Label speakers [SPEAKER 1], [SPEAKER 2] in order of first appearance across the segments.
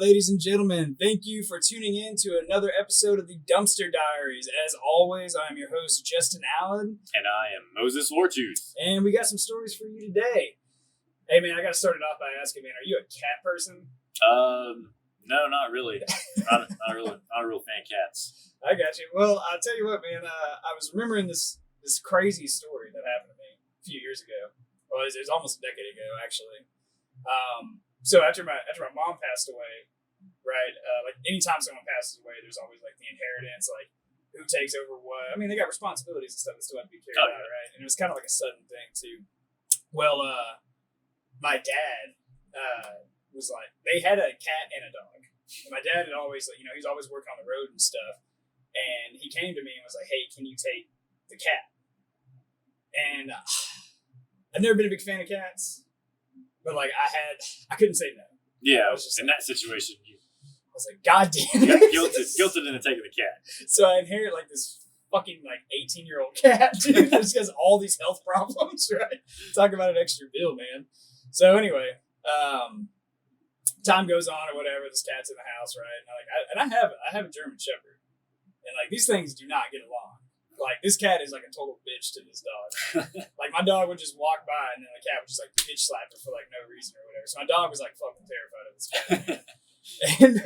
[SPEAKER 1] ladies and gentlemen, thank you for tuning in to another episode of the Dumpster Diaries. As always, I am your host, Justin Allen.
[SPEAKER 2] And I am Moses Wartooth.
[SPEAKER 1] And we got some stories for you today. Hey, man, I got to start it off by asking, man, are you a cat person?
[SPEAKER 2] No, not really. not a real fan of cats.
[SPEAKER 1] I got you. Well, I'll tell you what, man, I was remembering this crazy story that happened to me a few years ago. Well, it was almost a decade ago, actually. So after my mom passed away, right? Like anytime someone passes away, there's always like the inheritance, like who takes over what. I mean, they got responsibilities and stuff that still have to be carried out, right? And it was kind of like a sudden thing too. Well, my dad was like, they had a cat and a dog. And my dad had always, like, he's always working on the road and stuff. And he came to me and was like, "Hey, can you take the cat?" And I've never been a big fan of cats. But like I couldn't say no.
[SPEAKER 2] Yeah, I was just in that situation.
[SPEAKER 1] I was like, God damn
[SPEAKER 2] it.
[SPEAKER 1] You
[SPEAKER 2] got guilted into taking the cat.
[SPEAKER 1] So I inherit like this fucking like 18-year-old cat, dude. That just has all these health problems, right? Talk about an extra bill, man. So anyway, time goes on or whatever. This cat's in the house, right? And I have a German Shepherd, and like these things do not get along. Like, this cat is like a total bitch to this dog. Like, my dog would just walk by and then the cat would just like bitch slap her for like no reason or whatever. So my dog was like fucking terrified of this cat. And,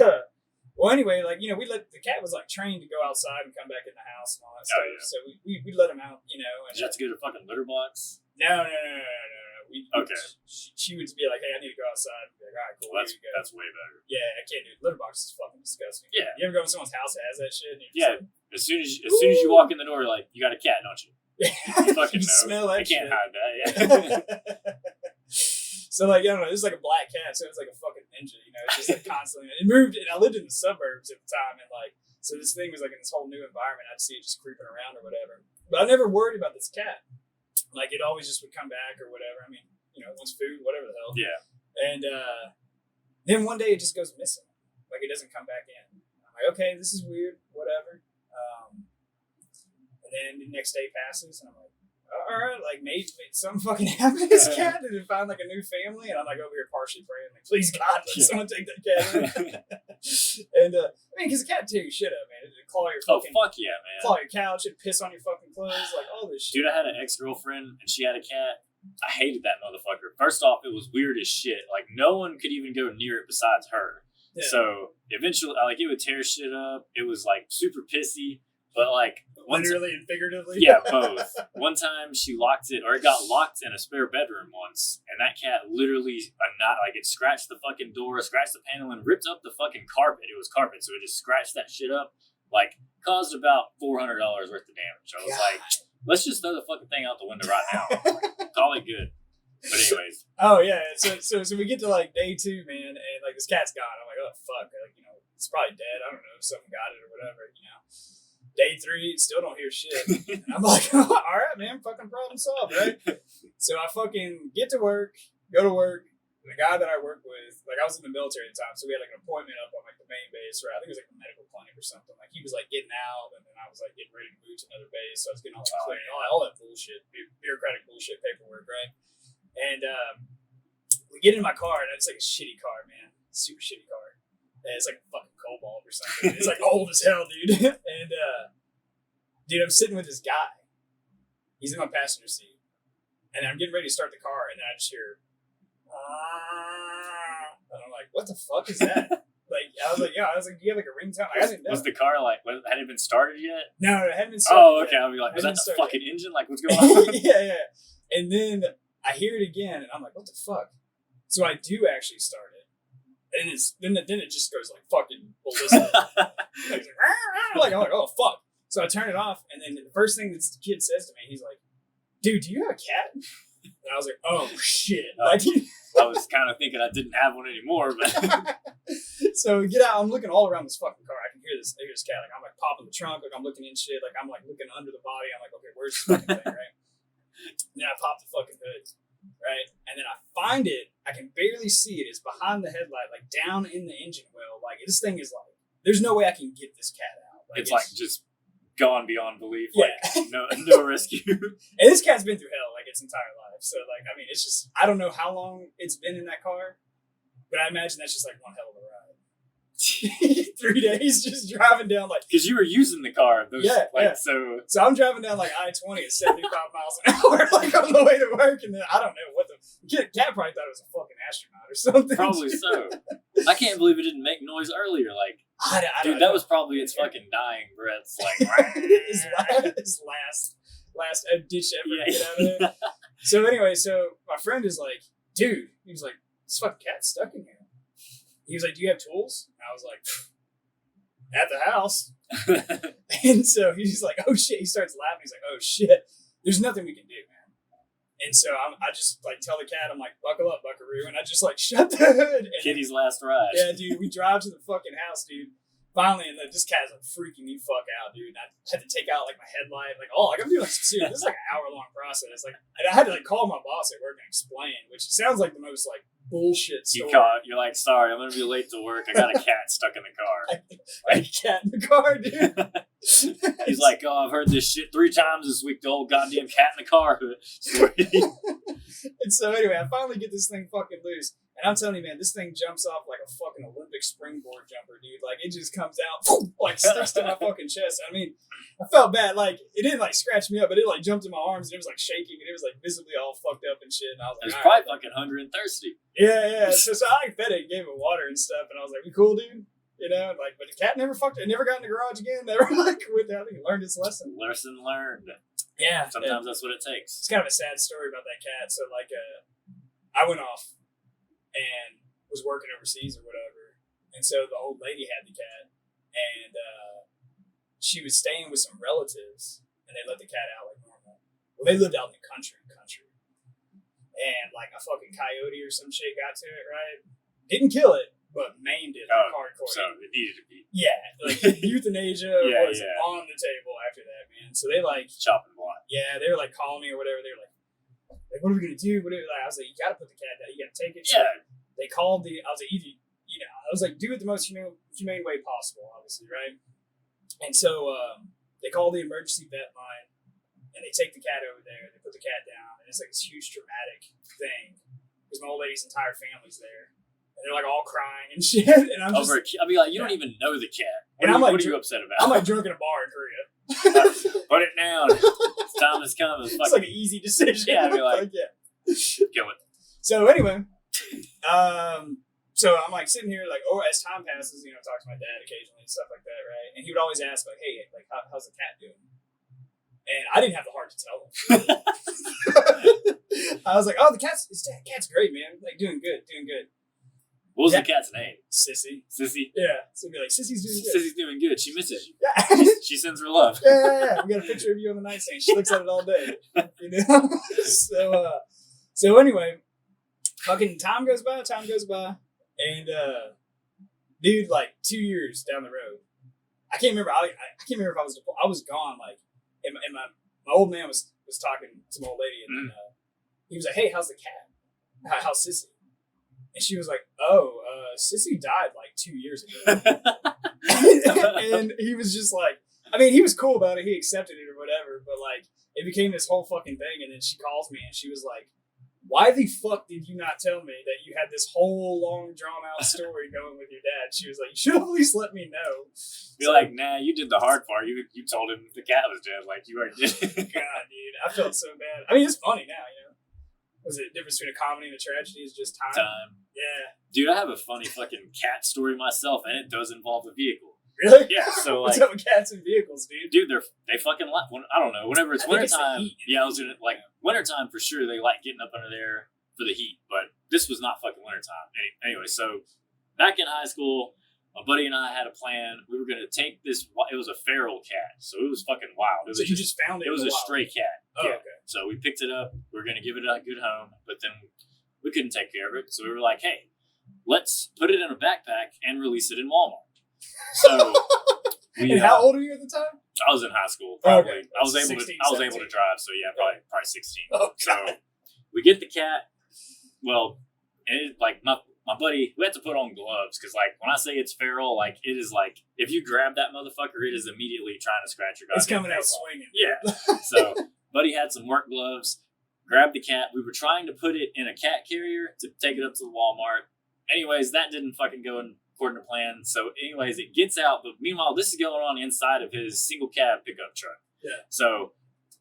[SPEAKER 1] well, anyway, like, the cat was like trained to go outside and come back in the house and all that stuff. Oh, yeah. So we let him out, And,
[SPEAKER 2] did you have to get a fucking litter box?
[SPEAKER 1] No. She would be like, "Hey, I need to go outside." Be like, "All right, cool."
[SPEAKER 2] Well, that's way better.
[SPEAKER 1] Yeah, I can't do it. Litter box is fucking disgusting. Yeah. You ever go to someone's house that has that shit?
[SPEAKER 2] Yeah. As soon as you walk in the door, you're like, "You got a cat, don't you?" You fucking know.
[SPEAKER 1] Smell that
[SPEAKER 2] I can't hide that. Yeah.
[SPEAKER 1] So like, I don't know. This is like a black cat, so it's like a fucking ninja. It's just like constantly. It moved, and I lived in the suburbs at the time, and like, so this thing was like in this whole new environment. I'd see it just creeping around or whatever. But I never worried about this cat. Like, it always just would come back or whatever. I mean, it wants food, whatever the hell.
[SPEAKER 2] Yeah.
[SPEAKER 1] And then one day it just goes missing. Like, it doesn't come back in. I'm like, okay, this is weird, whatever. And then the next day passes, and I'm like, all right, like, maybe something fucking happened to this cat. Did it find like a new family? And I'm like over here partially praying, like, please God, let someone take that cat in. And I mean, because the cat tear your shit up, man. It'd claw your fucking,
[SPEAKER 2] fuck yeah, man.
[SPEAKER 1] Claw your couch, it'd piss on your fucking clothes, like all this shit.
[SPEAKER 2] Dude, I had an ex-girlfriend, and she had a cat. I hated that motherfucker. First off, it was weird as shit. Like, no one could even go near it besides her. Yeah. So eventually, like, it would tear shit up. It was like super pissy, but like
[SPEAKER 1] literally and figuratively.
[SPEAKER 2] Yeah, both. One time she locked it, or it got locked in a spare bedroom once, and that cat literally it scratched the fucking door, scratched the panel, and ripped up the fucking carpet. It was carpet, so it just scratched that shit up. Like, caused about $400 worth of damage. I was like, let's just throw the fucking thing out the window right now. Call it good. But anyways.
[SPEAKER 1] Oh yeah. So we get to like day 2, man, and like this cat's gone. I'm like, oh fuck, like, it's probably dead. I don't know, something got it or whatever. Day 3, still don't hear shit. And I'm like, all right, man, fucking problem solved, right? So I fucking get to work, go to work. The guy that I work with, like, I was in the military at the time, so we had like an appointment up on like the main base, right? I think it was like a medical clinic or something. Like, he was like getting out, and then I was like getting ready to move to another base, so I was getting all that clearing, all that bullshit, bureaucratic bullshit paperwork, right? And we get in my car, and it's like a shitty car, man, super shitty car. And it's like a fucking Cobalt or something. It's like old as hell, dude. And dude, I'm sitting with this guy. He's in my passenger seat, and I'm getting ready to start the car, and then I just hear. And I'm like, what the fuck is that? I was like, do you have like a ringtone? I didn't know.
[SPEAKER 2] Was the car like, had it been started yet?
[SPEAKER 1] No, it hadn't been started. Oh,
[SPEAKER 2] okay.
[SPEAKER 1] Yet.
[SPEAKER 2] I'll be like, was that the fucking engine? Like, what's going on?
[SPEAKER 1] Yeah. And then I hear it again, and I'm like, what the fuck? So I do actually start it, and then it just goes like fucking ballistic. Like, I'm like, oh fuck. So I turn it off, and then the first thing that the kid says to me, he's like, dude, do you have a cat? And I was like, oh shit.
[SPEAKER 2] I was kind of thinking I didn't have one anymore, but
[SPEAKER 1] so we get out, I'm looking all around this fucking car. I can hear this cat. Like, I'm like popping the trunk, like I'm looking in shit, like I'm like looking under the body. I'm like, okay, where's this fucking thing, right? And then I pop the fucking hood, right? And then I find it, I can barely see it. It's behind the headlight, like down in the engine wheel. Like, this thing is like, there's no way I can get this cat out.
[SPEAKER 2] Like, it's like just gone beyond belief.
[SPEAKER 1] Yeah.
[SPEAKER 2] Like, no rescue.
[SPEAKER 1] And this cat's been through hell like its entire life. So like, I mean, it's just, I don't know how long it's been in that car, but I imagine that's just like one hell of a ride. 3 days just driving down like.
[SPEAKER 2] Because you were using the car.
[SPEAKER 1] Yeah.
[SPEAKER 2] So
[SPEAKER 1] I'm driving down like I-20 at 75 miles an hour, like on the way to work, and then I don't know what the cat probably thought it was a fucking astronaut or something.
[SPEAKER 2] Probably so. I can't believe it didn't make noise earlier. Like,
[SPEAKER 1] I
[SPEAKER 2] dude,
[SPEAKER 1] don't
[SPEAKER 2] that
[SPEAKER 1] know.
[SPEAKER 2] was probably its fucking dying breaths. Like,
[SPEAKER 1] his last ditch effort to get out of there. So anyway, my friend is like, dude, he was like, this fucking cat's stuck in here. He was like, do you have tools? And I was like, at the house. And so he's like, oh shit. He starts laughing. He's like, oh shit. There's nothing we can do, man. And so I just like tell the cat, I'm like, buckle up, buckaroo. And I just like shut the hood. And
[SPEAKER 2] Kitty's last ride.
[SPEAKER 1] yeah, dude, we drive to the fucking house, dude. Finally, and this cat's like freaking me fuck out, dude. And I had to take out like my headlight, like I'm doing like some serious. This is like an hour-long process. Like, and I had to like call my boss at work and explain, which sounds like the most like bullshit story.
[SPEAKER 2] You're like, sorry, I'm gonna be late to work. I got a cat stuck in the car.
[SPEAKER 1] I had a cat in the car, dude.
[SPEAKER 2] He's like, oh, I've heard this shit 3 times this week. The old goddamn cat in the car.
[SPEAKER 1] And so anyway, I finally get this thing fucking loose. And I'm telling you, man, this thing jumps off like a fucking Olympic springboard jumper, dude. Like, it just comes out, like, sticks to my fucking chest. I mean, I felt bad. Like, it didn't, like, scratch me up, but it, like, jumped in my arms, and it was, like, shaking, and it was, like, visibly all fucked up and shit. And I was like,
[SPEAKER 2] it was probably fucking hungry and thirsty.
[SPEAKER 1] Yeah. So I fed it, gave it water and stuff, and I was like, we cool, dude? You know, like, but the cat never fucked it. It never got in the garage again. Never, like, went there. I think it learned its lesson.
[SPEAKER 2] Lesson learned.
[SPEAKER 1] Yeah.
[SPEAKER 2] Sometimes that's what it takes.
[SPEAKER 1] It's kind of a sad story about that cat. So, like, I went off and was working overseas or whatever, and so the old lady had the cat, and she was staying with some relatives, and they let the cat out like normal. Well, they lived out in the country, and like a fucking coyote or some shit got to it, right? Didn't kill it, but maimed it hardcore.
[SPEAKER 2] So it needed to be.
[SPEAKER 1] Yeah, like euthanasia was on the table after that, man. So they like
[SPEAKER 2] chopping block.
[SPEAKER 1] Yeah, they were like calling me or whatever. They were like, what are we gonna do? I was like, you gotta put the cat down. You gotta take it. So they called I was like, I was like, do it the most humane way possible, obviously, right? And so they call the emergency vet line, and they take the cat over there. They put the cat down, and it's like this huge dramatic thing because my old lady's entire family's there, and they're like all crying and shit. And I'm just,
[SPEAKER 2] I'll be like, you don't even know the cat. What are you upset about?
[SPEAKER 1] I'm like drunk in a bar in Korea.
[SPEAKER 2] Put it down. Time has come.
[SPEAKER 1] It's like an easy decision.
[SPEAKER 2] Yeah, I'd be like,
[SPEAKER 1] Go
[SPEAKER 2] it.
[SPEAKER 1] So anyway, so I'm like sitting here like, as time passes, you know, talk to my dad occasionally and stuff like that, right? And he would always ask like, hey, like, how's the cat doing? And I didn't have the heart to tell him. I was like, oh, the cat's great, man. Like doing good.
[SPEAKER 2] What was the cat's name?
[SPEAKER 1] Sissy.
[SPEAKER 2] Yeah.
[SPEAKER 1] So be like, Sissy's doing good.
[SPEAKER 2] Sissy's doing good. She misses you.
[SPEAKER 1] Yeah.
[SPEAKER 2] She sends her love.
[SPEAKER 1] Yeah. We got a picture of you on the nightstand. She looks at it all day. You know? So anyway, fucking time goes by, and dude, like 2 years down the road, I can't remember. I can't remember if I was gone. Like, and my old man was talking to my old lady, and he was like, "Hey, how's the cat? How's Sissy?" And she was like, "Oh, Sissy died like 2 years ago." And he was just like, I mean, he was cool about it. He accepted it or whatever, but like, it became this whole fucking thing. And then she calls me and she was like, why the fuck did you not tell me that you had this whole long drawn out story going with your dad? She was like, you should have at least let me know.
[SPEAKER 2] You're like, nah, you did the hard part. You told him the cat was dead, like you already did.
[SPEAKER 1] God, dude, I felt so bad. I mean, it's funny now, you know. Was it the difference between a comedy and a tragedy is just time? Yeah.
[SPEAKER 2] Dude, I have a funny fucking cat story myself, and it does involve a vehicle.
[SPEAKER 1] Really?
[SPEAKER 2] Yeah, so like...
[SPEAKER 1] What's up with cats and vehicles, dude?
[SPEAKER 2] Dude, they fucking like... I don't know, whenever it's wintertime... Yeah, I was gonna... Like, wintertime for sure, they like getting up under there for the heat, but this was not fucking wintertime. Anyway, so back in high school, my buddy and I had a plan. We were going to take this... It was a feral cat, so it was fucking wild.
[SPEAKER 1] So you just found it?
[SPEAKER 2] It was a stray cat.
[SPEAKER 1] Oh,
[SPEAKER 2] yeah.
[SPEAKER 1] Okay.
[SPEAKER 2] So we picked it up. We were going to give it a good home, but then we couldn't take care of it, so we were like, hey, let's put it in a backpack and release it in Walmart. So...
[SPEAKER 1] And how old were you at the time?
[SPEAKER 2] I was in high school, probably.
[SPEAKER 1] Okay.
[SPEAKER 2] I was able to drive, so yeah, probably 16.
[SPEAKER 1] Oh,
[SPEAKER 2] so we get the cat. Well, and it, like my buddy, we had to put on gloves because like when I say it's feral, like it is like if you grab that motherfucker, it is immediately trying to scratch your.
[SPEAKER 1] It's coming out swinging.
[SPEAKER 2] Yeah. So buddy had some work gloves. Grabbed the cat. We were trying to put it in a cat carrier to take it up to the Walmart. Anyways, that didn't fucking go in according to plan. So, anyways, it gets out. But meanwhile, this is going on inside of his single cab pickup truck.
[SPEAKER 1] Yeah.
[SPEAKER 2] So,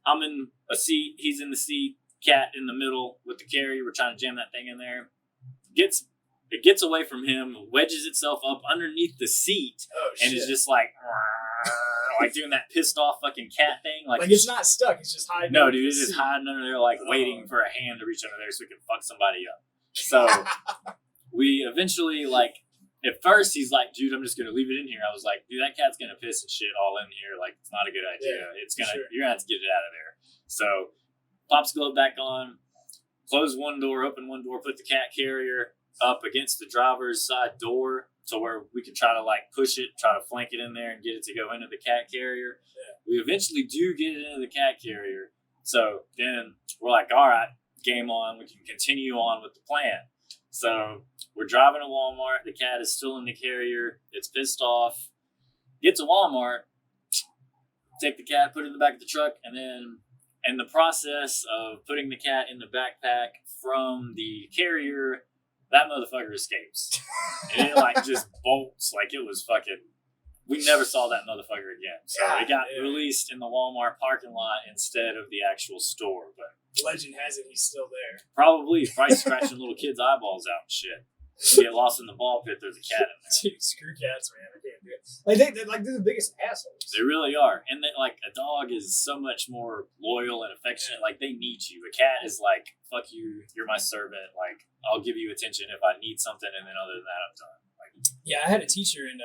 [SPEAKER 2] I'm in a seat. He's in the seat. Cat in the middle with the carrier. We're trying to jam that thing in there. It gets away from him, wedges itself up underneath the seat, and is just like doing that pissed off fucking cat thing. Like
[SPEAKER 1] it's not stuck. It's just hiding.
[SPEAKER 2] No, dude, it's just hiding under there, like waiting for a hand to reach under there so we can fuck somebody up. So we eventually, like, at first he's like, dude, I'm just gonna leave it in here. I was like, dude, that cat's gonna piss and shit all in here. Like, it's not a good idea.
[SPEAKER 1] Yeah,
[SPEAKER 2] you're gonna have to get it out of there. So pops glove back on, close one door, open one door, put the cat carrier up against the driver's side door to where we could try to like push it, try to flank it in there and get it to go into the cat carrier. Yeah. We eventually do get it into the cat carrier. So then we're like, all right, game on. We can continue on with the plan. So we're driving to Walmart. The cat is still in the carrier. It's pissed off. Get to Walmart, take the cat, put it in the back of the truck, and then in the process of putting the cat in the backpack from the carrier, that motherfucker escapes. And it like just bolts like it was fucking... We never saw that motherfucker again. So it got released in the Walmart parking lot instead of the actual store. But
[SPEAKER 1] legend has it he's still there.
[SPEAKER 2] Probably scratching little kids' eyeballs out and shit. Get lost in the ball pit, there's a cat in there.
[SPEAKER 1] Dude, screw cats, man. I can't do it. Like, they're the biggest assholes.
[SPEAKER 2] They really are. And they, like, a dog is so much more loyal and affectionate. Like, they need you. A cat is like, fuck you, you're my servant. Like, I'll give you attention if I need something, and then other than that, I'm done. Like,
[SPEAKER 1] yeah, I had a teacher in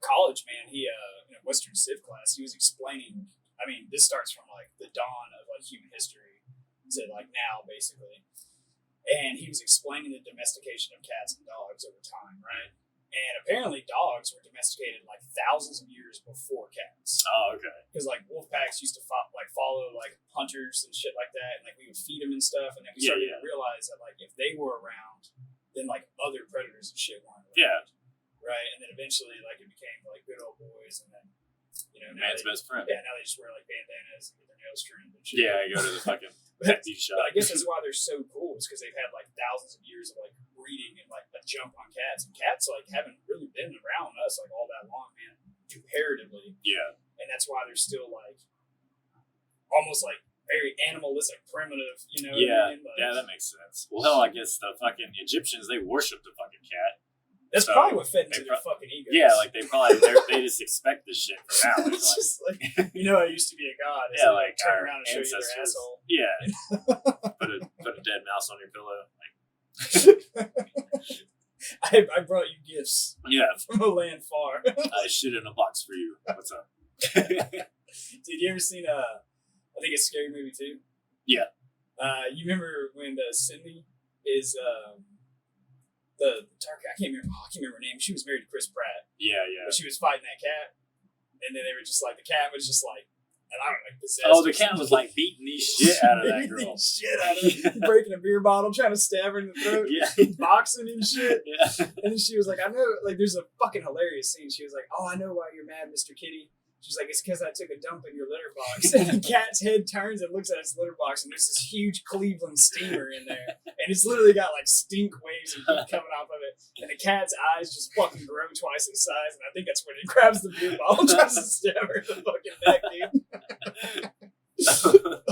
[SPEAKER 1] college, man. He, in a Western Civ class, he was explaining, I mean, this starts from, like, the dawn of, like, human history to, like, now, basically. And he was explaining the domestication of cats and dogs over time, right? And apparently dogs were domesticated like thousands of years before cats.
[SPEAKER 2] Oh, okay.
[SPEAKER 1] Because like wolf packs used to follow like hunters and shit like that, and like we would feed them and stuff. And then we started to realize that like if they were around, then like other predators and shit weren't around.
[SPEAKER 2] Yeah.
[SPEAKER 1] Right. And then eventually like it became like good old boys, and then
[SPEAKER 2] man's best friend.
[SPEAKER 1] Yeah. Now they just wear like bandanas and get their nails trimmed and shit.
[SPEAKER 2] Yeah, you go to the fucking pet shop.
[SPEAKER 1] But I guess that's why they're so cool, is because they've had like thousands of years of like breeding and like a jump on cats, and cats like haven't really been around us like all that long, man, comparatively.
[SPEAKER 2] Yeah.
[SPEAKER 1] And that's why they're still like almost like very animalistic, primitive, you know?
[SPEAKER 2] Yeah.
[SPEAKER 1] What I mean? Like,
[SPEAKER 2] yeah, that makes sense. Well, hell, I guess the fucking Egyptians, they worship the fucking cat.
[SPEAKER 1] That's probably what fed into their fucking egos.
[SPEAKER 2] Yeah, like they just expect this shit from now.
[SPEAKER 1] It's like, just like, I used to be a god. It's
[SPEAKER 2] yeah, like
[SPEAKER 1] turn
[SPEAKER 2] our
[SPEAKER 1] around and show you their asshole.
[SPEAKER 2] Yeah. put a dead mouse on your pillow. Like,
[SPEAKER 1] I brought you gifts.
[SPEAKER 2] Yeah.
[SPEAKER 1] From a land far.
[SPEAKER 2] I shit in a box for you. What's up?
[SPEAKER 1] Dude, you ever seen I think it's a scary movie too?
[SPEAKER 2] Yeah.
[SPEAKER 1] You remember when Cindy is the I can't remember her name. She was married to Chris Pratt.
[SPEAKER 2] Yeah, yeah.
[SPEAKER 1] But she was fighting that cat, and then they were just like, the cat was just like, and I don't know, like possessed.
[SPEAKER 2] Oh, the cat was like beating the shit out of that girl.
[SPEAKER 1] Shit out of her. Breaking a beer bottle, trying to stab her in the throat.
[SPEAKER 2] Yeah.
[SPEAKER 1] Boxing and shit.
[SPEAKER 2] Yeah.
[SPEAKER 1] And then she was like, I know, like, there's a fucking hilarious scene. She was like, oh, I know why you're mad, Mr. Kitty. She's like, it's because I took a dump in your litter box. And the cat's head turns and looks at his litter box, and there's this huge Cleveland steamer in there. And it's literally got like stink waves and heat coming off of it. And the cat's eyes just fucking grow twice its size. And I think that's when it grabs the beer bottle and tries to stab her in the fucking neck, dude.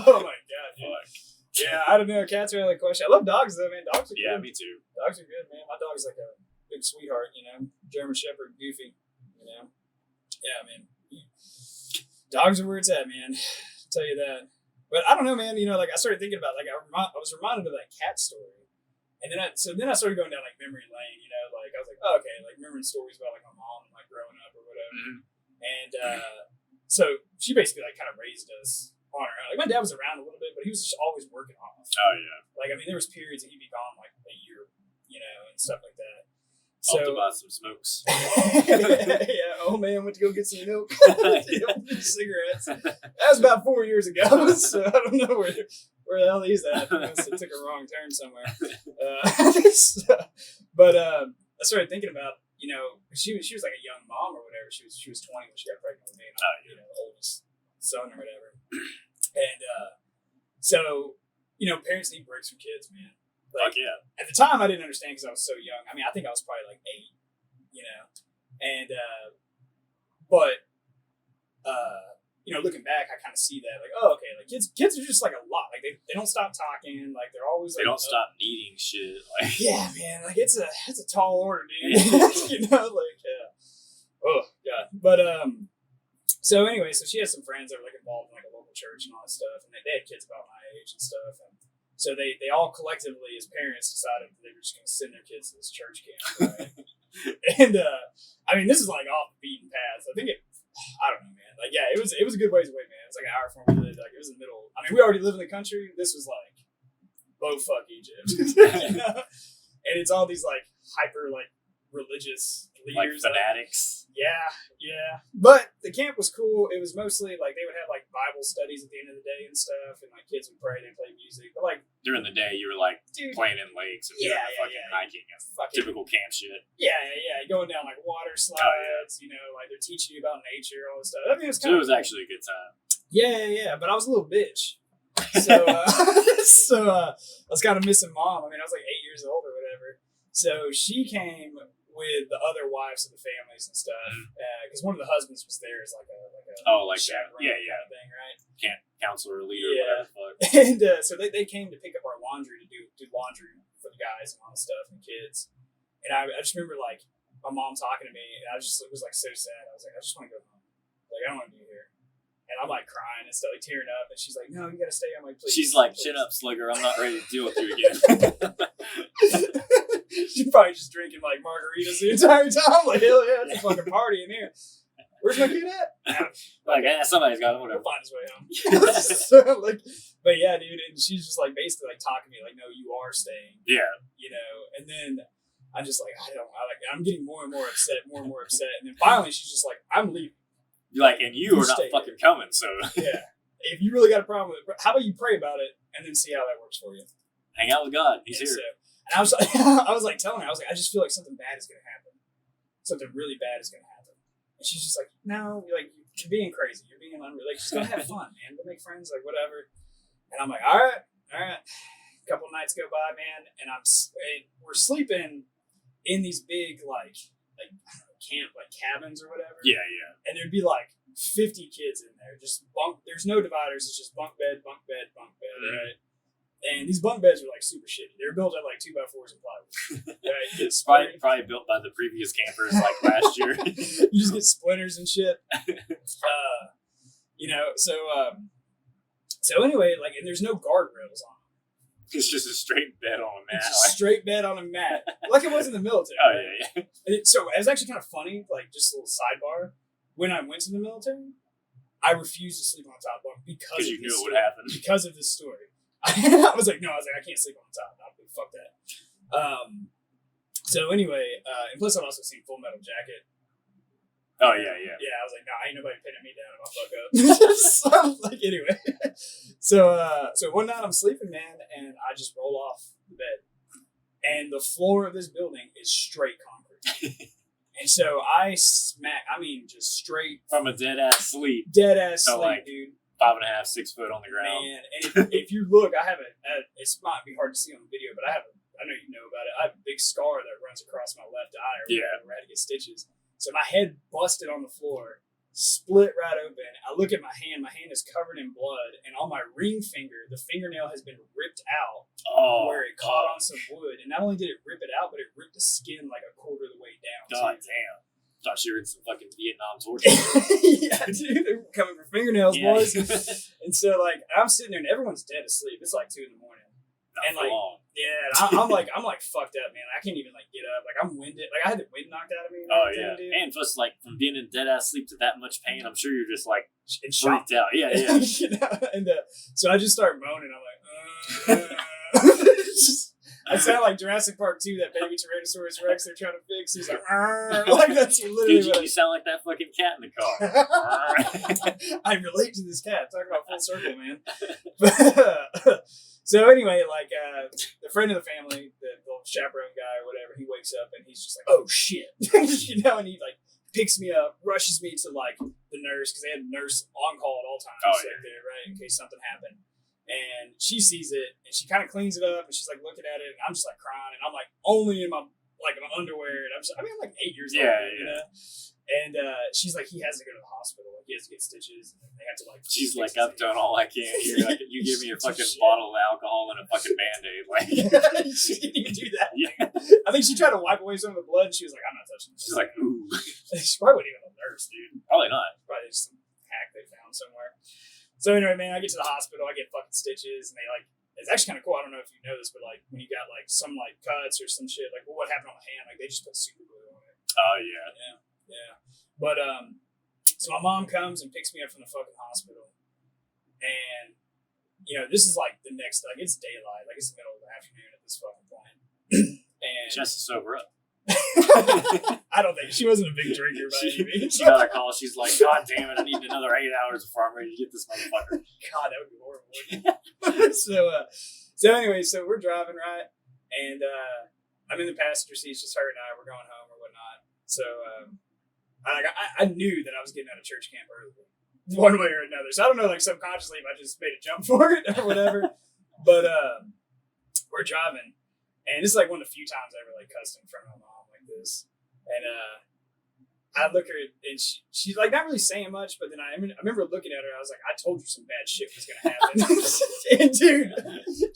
[SPEAKER 1] Oh my god, dude. Yeah, I don't know. Cats are really question. I love dogs though, man. Dogs are good.
[SPEAKER 2] Yeah, me too.
[SPEAKER 1] Dogs are good, man. My dog's like a big sweetheart, German Shepherd, Goofy, Yeah, man. Dogs are where it's at, man. I'll tell you that. But I don't know, man. Like I started thinking about, like I was reminded of that cat story, and then I started going down like memory lane. Like I was like, oh, okay, like remembering stories about like my mom and like growing up or whatever. Mm-hmm. And so she basically like kind of raised us on her own. Like my dad was around a little bit, but he was just always working off.
[SPEAKER 2] Oh yeah.
[SPEAKER 1] Like I mean, there was periods that he'd be gone like a year, and stuff like that.
[SPEAKER 2] Off to buy some smokes.
[SPEAKER 1] Yeah, oh man, went to go get some milk. Cigarettes. That was about 4 years ago, so I don't know where the hell he's at. Unless it took a wrong turn somewhere. But I started thinking about, she was like a young mom or whatever. She was 20 when she got pregnant with me, and the oldest son or whatever. And so, parents need breaks from kids, man. Like,
[SPEAKER 2] fuck yeah.
[SPEAKER 1] At the time, I didn't understand because I was so young. I mean, I think I was probably like 8. you know, and but looking back, I kind of see that like, oh, okay, like kids are just like a lot, like they don't stop talking, like they're always like,
[SPEAKER 2] they don't stop needing shit. Like,
[SPEAKER 1] yeah, man, like it's a tall order, dude. Oh yeah, but so anyway, so she has some friends that were like involved in like a local church and all that stuff, and they had kids about my age and stuff, and so they all collectively as parents decided that they were just going to send their kids to this church camp, right? And I mean, this is like off the beaten path. I think I don't know, man. Like, yeah, it was a good ways away, man. It's like an hour from where we lived. Like, it was in the middle. I mean, we already live in the country. This was like, fuck Egypt. And it's all these like hyper like religious leaders,
[SPEAKER 2] like fanatics.
[SPEAKER 1] Yeah. But the camp was cool. It was mostly like they would have like Bible studies at the end of the day and stuff, and like kids would pray, they'd play music. But like
[SPEAKER 2] during the day, you were like playing in lakes and doing fucking hiking and typical camp shit.
[SPEAKER 1] Yeah, going down like water slides. Like they're teaching you about nature, all this stuff. I mean, it was
[SPEAKER 2] actually a good time.
[SPEAKER 1] Yeah. But I was a little bitch, so I was kind of missing mom. I mean, I was like 8 years old or whatever. So she came with the other wives of the families and stuff, because one of the husbands was there as like a chaperone kind of thing, right?
[SPEAKER 2] Counselor, leader, whatever the fuck.
[SPEAKER 1] And so they came to pick up our laundry to do laundry for the guys and all the stuff and the kids. And I just remember like my mom talking to me, and it was like so sad. I was like, I just want to go home. Like, I don't want to be here. And I'm like crying and stuff, like tearing up. And she's like, no, you gotta stay. I'm like, please.
[SPEAKER 2] She's like, chin up, slugger. I'm not ready to deal with you again.
[SPEAKER 1] She's probably just drinking like margaritas the entire time. Like, hell yeah, it's a fucking party in here. Where's my kid at?
[SPEAKER 2] Like, somebody's got it. Whatever.
[SPEAKER 1] We'll find his way home. So, like, but yeah, dude. And she's just like basically like talking to me like, no, you are staying.
[SPEAKER 2] Yeah.
[SPEAKER 1] And then I'm just like, I'm getting more and more upset. And then finally she's just like, I'm leaving.
[SPEAKER 2] You're like, and you are not fucking coming. So
[SPEAKER 1] yeah. If you really got a problem with it, how about you pray about it and then see how that works for you?
[SPEAKER 2] Hang out with God. He's here.
[SPEAKER 1] So, and I was like telling her, I was like, I just feel like something bad is going to happen. Something really bad is going to happen. And she's just like, no, you're being crazy. You're being unreal. Like, just go have fun, man. Go make friends, like, whatever. And I'm like, all right. A couple of nights go by, man, and we're sleeping in these big, like camp, like cabins or whatever.
[SPEAKER 2] Yeah.
[SPEAKER 1] And there'd be like 50 kids in there, just bunk. There's no dividers. It's just bunk bed, right? And these bunk beds are like super shitty. They were built at like 2x4s and plywood. Right?
[SPEAKER 2] It's probably built by the previous campers like last year.
[SPEAKER 1] You just get splinters and shit. So anyway, like, and there's no guardrails on them.
[SPEAKER 2] It's just a straight bed on a mat.
[SPEAKER 1] It's a straight bed on a mat, like it was in the military.
[SPEAKER 2] Oh
[SPEAKER 1] right? Yeah. So it was actually kind of funny. Like, just a little sidebar. When I went to the military, I refused to sleep on the top bunk because
[SPEAKER 2] you knew it would happen.
[SPEAKER 1] Because of this story. I was like, I can't sleep on the top. Fuck that. So anyway, and plus I've also seen Full Metal Jacket.
[SPEAKER 2] Oh yeah.
[SPEAKER 1] Yeah, I was like, ain't nobody pinning me down if I fuck up. So, like, anyway. So one night I'm sleeping, man, and I just roll off the bed, and the floor of this building is straight concrete. And so just straight
[SPEAKER 2] from a dead ass sleep,
[SPEAKER 1] so like, dude.
[SPEAKER 2] 5.5, 6 foot on the ground.
[SPEAKER 1] Man, and if you look, I have it might be hard to see on the video, but I know you know about it. I have a big scar that runs across my left eye where I had to get stitches. So my head busted on the floor, split right open. I look at my hand is covered in blood, and on my ring finger, the fingernail has been ripped out where it caught on some wood. And not only did it rip it out, but it ripped the skin like a quarter of the way down.
[SPEAKER 2] God damn. Thought you were in some fucking Vietnam torture.
[SPEAKER 1] Yeah, dude, they're coming for fingernails, boys. And so, like, I'm sitting there and everyone's dead asleep. It's like 2 a.m. And like,
[SPEAKER 2] long.
[SPEAKER 1] yeah, and I'm like fucked up, man. I can't even like get up. Like, I'm winded. Like, I had the wind knocked out of me.
[SPEAKER 2] Oh yeah, dude. And plus, like, from being in dead ass sleep to that much pain, I'm sure you're just like freaked out. Yeah.
[SPEAKER 1] And so I just start moaning. I'm like, I sound like Jurassic Park 2, that baby Tyrannosaurus Rex they're trying to fix. He's like, like, that's literally
[SPEAKER 2] you sound like that fucking cat in the car.
[SPEAKER 1] I relate to this cat. Talk about full circle, man. So anyway, like, the friend of the family, the little chaperone guy or whatever, he wakes up and he's just like, oh shit. And he like picks me up, rushes me to like the nurse, because they had a nurse on call at all times there, right, in case something happened. And she sees it, and she kind of cleans it up, and she's like looking at it, and I'm just like crying, and I'm like only in my like my underwear, and I'm like 8 years
[SPEAKER 2] Yeah,
[SPEAKER 1] old, you know. And she's like, he has to go to the hospital. Like, he has to get stitches, and they have to like.
[SPEAKER 2] She's like, I've done all I can here. Like, you give me a fucking bottle of alcohol and a fucking Band-Aid. Like,
[SPEAKER 1] she didn't even do that.
[SPEAKER 2] Yeah.
[SPEAKER 1] I think she tried to wipe away some of the blood, and she was like, I'm not touching this.
[SPEAKER 2] She's like, ooh.
[SPEAKER 1] She probably wasn't even a nurse, dude.
[SPEAKER 2] Probably not.
[SPEAKER 1] Probably just some hack they found somewhere. So anyway, man, I get to the hospital, I get fucking stitches, and they like. It's actually kind of cool. I don't know if you know this, but like when you got like some like cuts or some shit, like what happened on the hand, like they just put super glue on it.
[SPEAKER 2] Oh yeah.
[SPEAKER 1] Yeah. But so my mom comes and picks me up from the fucking hospital, and you know this is like the next, like it's daylight, like it's the middle of the afternoon at this fucking point, and
[SPEAKER 2] Just to sober up.
[SPEAKER 1] I don't think she wasn't a big drinker by any means.
[SPEAKER 2] She got a call. She's like, God damn it, I need another 8 hours before I'm ready to get this motherfucker.
[SPEAKER 1] God, that would be horrible. So anyway, so we're driving, right? And I'm in the passenger seat, it's just her and I, we're going home or whatnot. So I knew that I was getting out of church camp early, one way or another. So I don't know, like subconsciously if I just made a jump for it or whatever. But we're driving, and this is like one of the few times I ever like cussed in front of my mom like this. And I look at her, and she's like not really saying much, but then I remember looking at her. I was like, I told you some bad shit was gonna happen. And dude,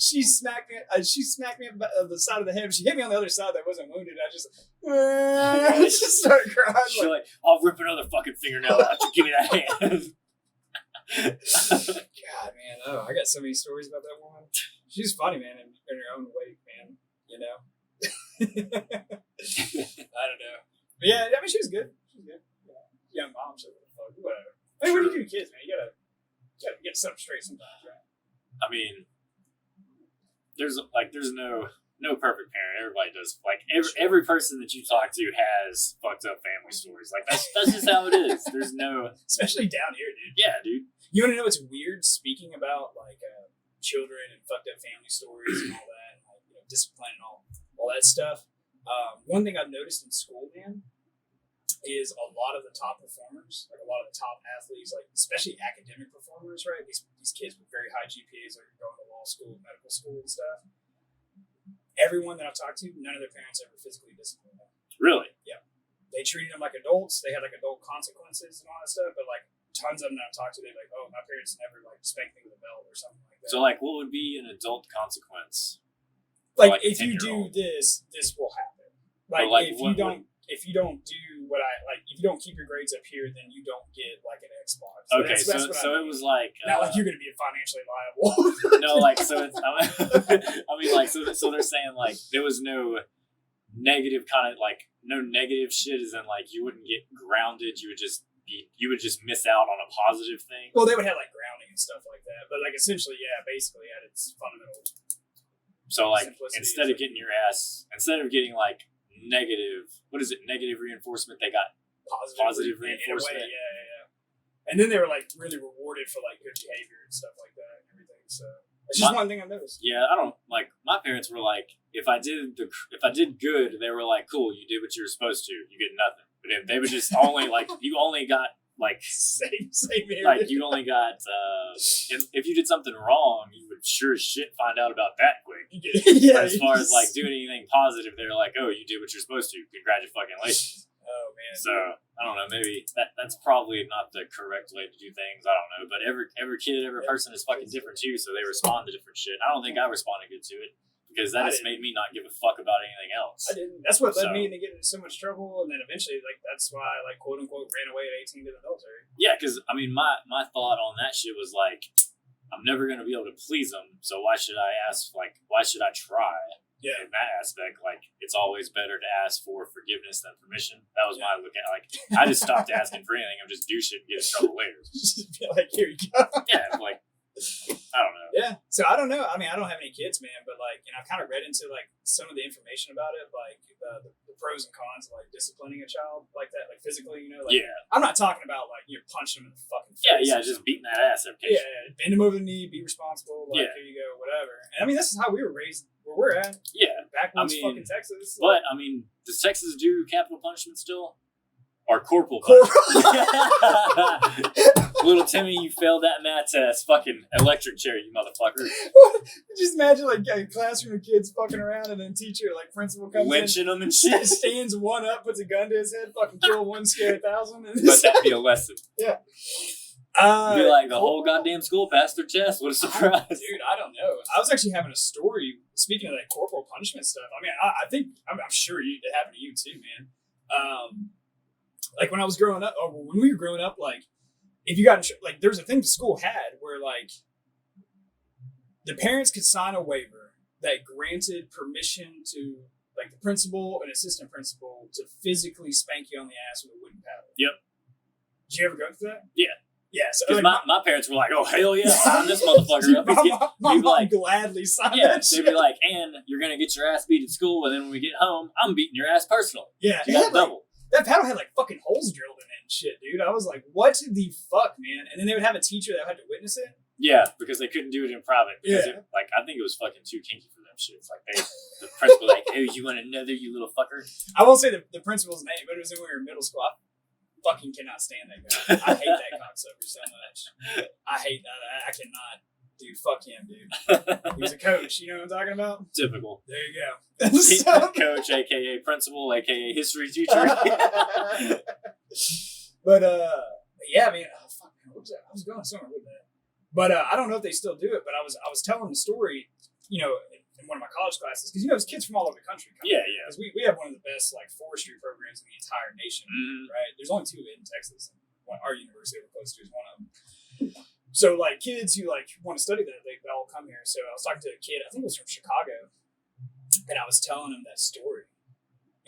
[SPEAKER 1] she smacked me. She smacked me on the side of the head. She hit me on the other side that wasn't wounded. I just started crying.
[SPEAKER 2] She's like, I'll rip another fucking fingernail out. You give me that hand.
[SPEAKER 1] God, man, I got so many stories about that woman. She's funny, man, in her own way, man. You know. I don't know. But yeah, I mean, she was good. She was good. Yeah. Young mom, so whatever. I mean, what do you do to kids, man? You gotta get something straight sometimes, right?
[SPEAKER 2] I mean, there's no perfect parent. Everybody does. Like every person that you talk to has fucked up family stories. Like that's just how it is. There's no,
[SPEAKER 1] especially down here, dude.
[SPEAKER 2] Yeah, dude.
[SPEAKER 1] You want to know what's weird? Speaking about like children and fucked up family stories and all that, and, like, you know, discipline and all that stuff. One thing I've noticed in school, man, is a lot of the top performers, like a lot of the top athletes, like especially academic performers, right? These kids with very high GPAs, like going to law school, medical school, and stuff. Everyone that I've talked to, none of their parents ever physically disciplined them.
[SPEAKER 2] Really?
[SPEAKER 1] Yeah. They treated them like adults. They had like adult consequences and all that stuff. But like tons of them that I've talked to, they're like, oh, my parents never like spanked me with a belt or something like that.
[SPEAKER 2] So like, what would be an adult consequence?
[SPEAKER 1] Like if you do this will happen. Like if you don't do what I like, if you don't keep your grades up here, then you don't get like an Xbox.
[SPEAKER 2] Okay, that's so it was like
[SPEAKER 1] not like you're going to be financially liable.
[SPEAKER 2] No, like so. I mean, like so they're saying like there was no negative kind of like no negative shit, as in like you wouldn't get grounded. You would just miss out on a positive thing.
[SPEAKER 1] Well, they would have like grounding and stuff like that, but like essentially, yeah, basically at its fundamental.
[SPEAKER 2] So like instead of getting like negative, what is it? Negative reinforcement. They got positive reinforcement.
[SPEAKER 1] In a way, yeah. And then they were like really rewarded for like good behavior and stuff like that and everything. So it's just one thing I've noticed.
[SPEAKER 2] Yeah, I don't like. My parents were like, if I did good, they were like, cool, you did what you were supposed to. You get nothing. But if they would just only like you only got like
[SPEAKER 1] same here.
[SPEAKER 2] Like you only got if you did something wrong, you would sure as shit find out about that quick.
[SPEAKER 1] Yeah.
[SPEAKER 2] But as far as like doing anything positive, they're like, oh, you did what you're supposed to. Congratulations.
[SPEAKER 1] Oh man.
[SPEAKER 2] So I don't know. Maybe that's probably not the correct way to do things. I don't know. But every kid, every person is fucking different too. So they respond to different shit. I don't think I responded good to it. Because that just made me not give a fuck about anything else.
[SPEAKER 1] I didn't. That's what led me into getting in so much trouble, and then eventually, like, that's why I, like, quote unquote, ran away at 18 to the military.
[SPEAKER 2] Yeah, because I mean, my thought on that shit was like, I'm never gonna be able to please them, so why should I ask? Like, why should I try? Yeah. In that aspect, like, it's always better to ask for forgiveness than permission. That was my look at it. Like, I just stopped asking for anything. I'm just do shit and get in trouble later.
[SPEAKER 1] Just be like, here you go.
[SPEAKER 2] Yeah, like. I don't know.
[SPEAKER 1] Yeah. So I don't know. I mean, I don't have any kids, man, but like, you know, I've kind of read into like some of the information about it, like the pros and cons of like disciplining a child like that, like physically, you know. Like, yeah. I'm not talking about like you're punching them in the fucking face.
[SPEAKER 2] Yeah, just beating that ass.
[SPEAKER 1] Yeah, bend them over the knee, be responsible. Like, here you go, whatever. And I mean, this is how we were raised where we're at. Yeah. Backwoods fucking Texas.
[SPEAKER 2] But I mean, does Texas do capital punishment still? Or corporal
[SPEAKER 1] Corporal.
[SPEAKER 2] punishment. Little Timmy, you failed that math test. Fucking electric chair, you motherfucker.
[SPEAKER 1] Just imagine like a classroom of kids fucking around, and then teacher, like principal comes
[SPEAKER 2] Lynching them and shit.
[SPEAKER 1] stands one up, puts a gun to his head, fucking kill one, scare 1,000.
[SPEAKER 2] But that'd be a lesson.
[SPEAKER 1] Yeah.
[SPEAKER 2] Be like, the whole goddamn school passed their test. What a surprise.
[SPEAKER 1] Dude, I don't know. I was actually having a story, speaking of that corporal punishment stuff. I mean, I think, I'm sure it happened to you too, man. Like when I was growing up, or when we were growing up, like, if you got in, like, there was a thing the school had where, like, the parents could sign a waiver that granted permission to, like, the principal and assistant principal to physically spank you on the ass with a wooden paddle.
[SPEAKER 2] Yep.
[SPEAKER 1] Did you ever go through that?
[SPEAKER 2] Yeah.
[SPEAKER 1] Yeah. So,
[SPEAKER 2] Because
[SPEAKER 1] like,
[SPEAKER 2] my parents were like, oh, hell yeah, sign this motherfucker up.
[SPEAKER 1] my mom
[SPEAKER 2] like,
[SPEAKER 1] gladly signed
[SPEAKER 2] yeah,
[SPEAKER 1] that shit.
[SPEAKER 2] they'd be like, and you're going to get your ass beat at school, and then when we get home, I'm beating your ass personal.
[SPEAKER 1] Yeah.
[SPEAKER 2] You got double.
[SPEAKER 1] That paddle had like fucking holes drilled in it and shit, dude. I was like, what the fuck, man? And then they would have a teacher that had to witness it.
[SPEAKER 2] Yeah, because they couldn't do it in private. Because
[SPEAKER 1] Yeah.
[SPEAKER 2] I think it was fucking too kinky for them shit. It's like, the principal like, hey, you want another, you little fucker?
[SPEAKER 1] I won't say the principal's name, but it was when we were in middle school. I fucking cannot stand that guy. I hate that cocksucker so much. I hate that. I cannot. Dude, fuck him, dude. He was a coach. You know what I'm talking about?
[SPEAKER 2] Typical.
[SPEAKER 1] There you go.
[SPEAKER 2] Coach, a.k.a. principal, a.k.a. history teacher.
[SPEAKER 1] But, yeah, I mean, oh, fuck, man, what was that? I was going somewhere with that. But I don't know if they still do it, but I was telling the story, you know, in one of my college classes, because, you know, there's kids from all over the country.
[SPEAKER 2] Yeah.
[SPEAKER 1] Because we have one of the best, like, forestry programs in the entire nation, right? There's only 2 in Texas, and our university we're close to is one of them. So, like, kids who, like, want to study that, they all come here. So I was talking to a kid, I think it was from Chicago, and I was telling him that story.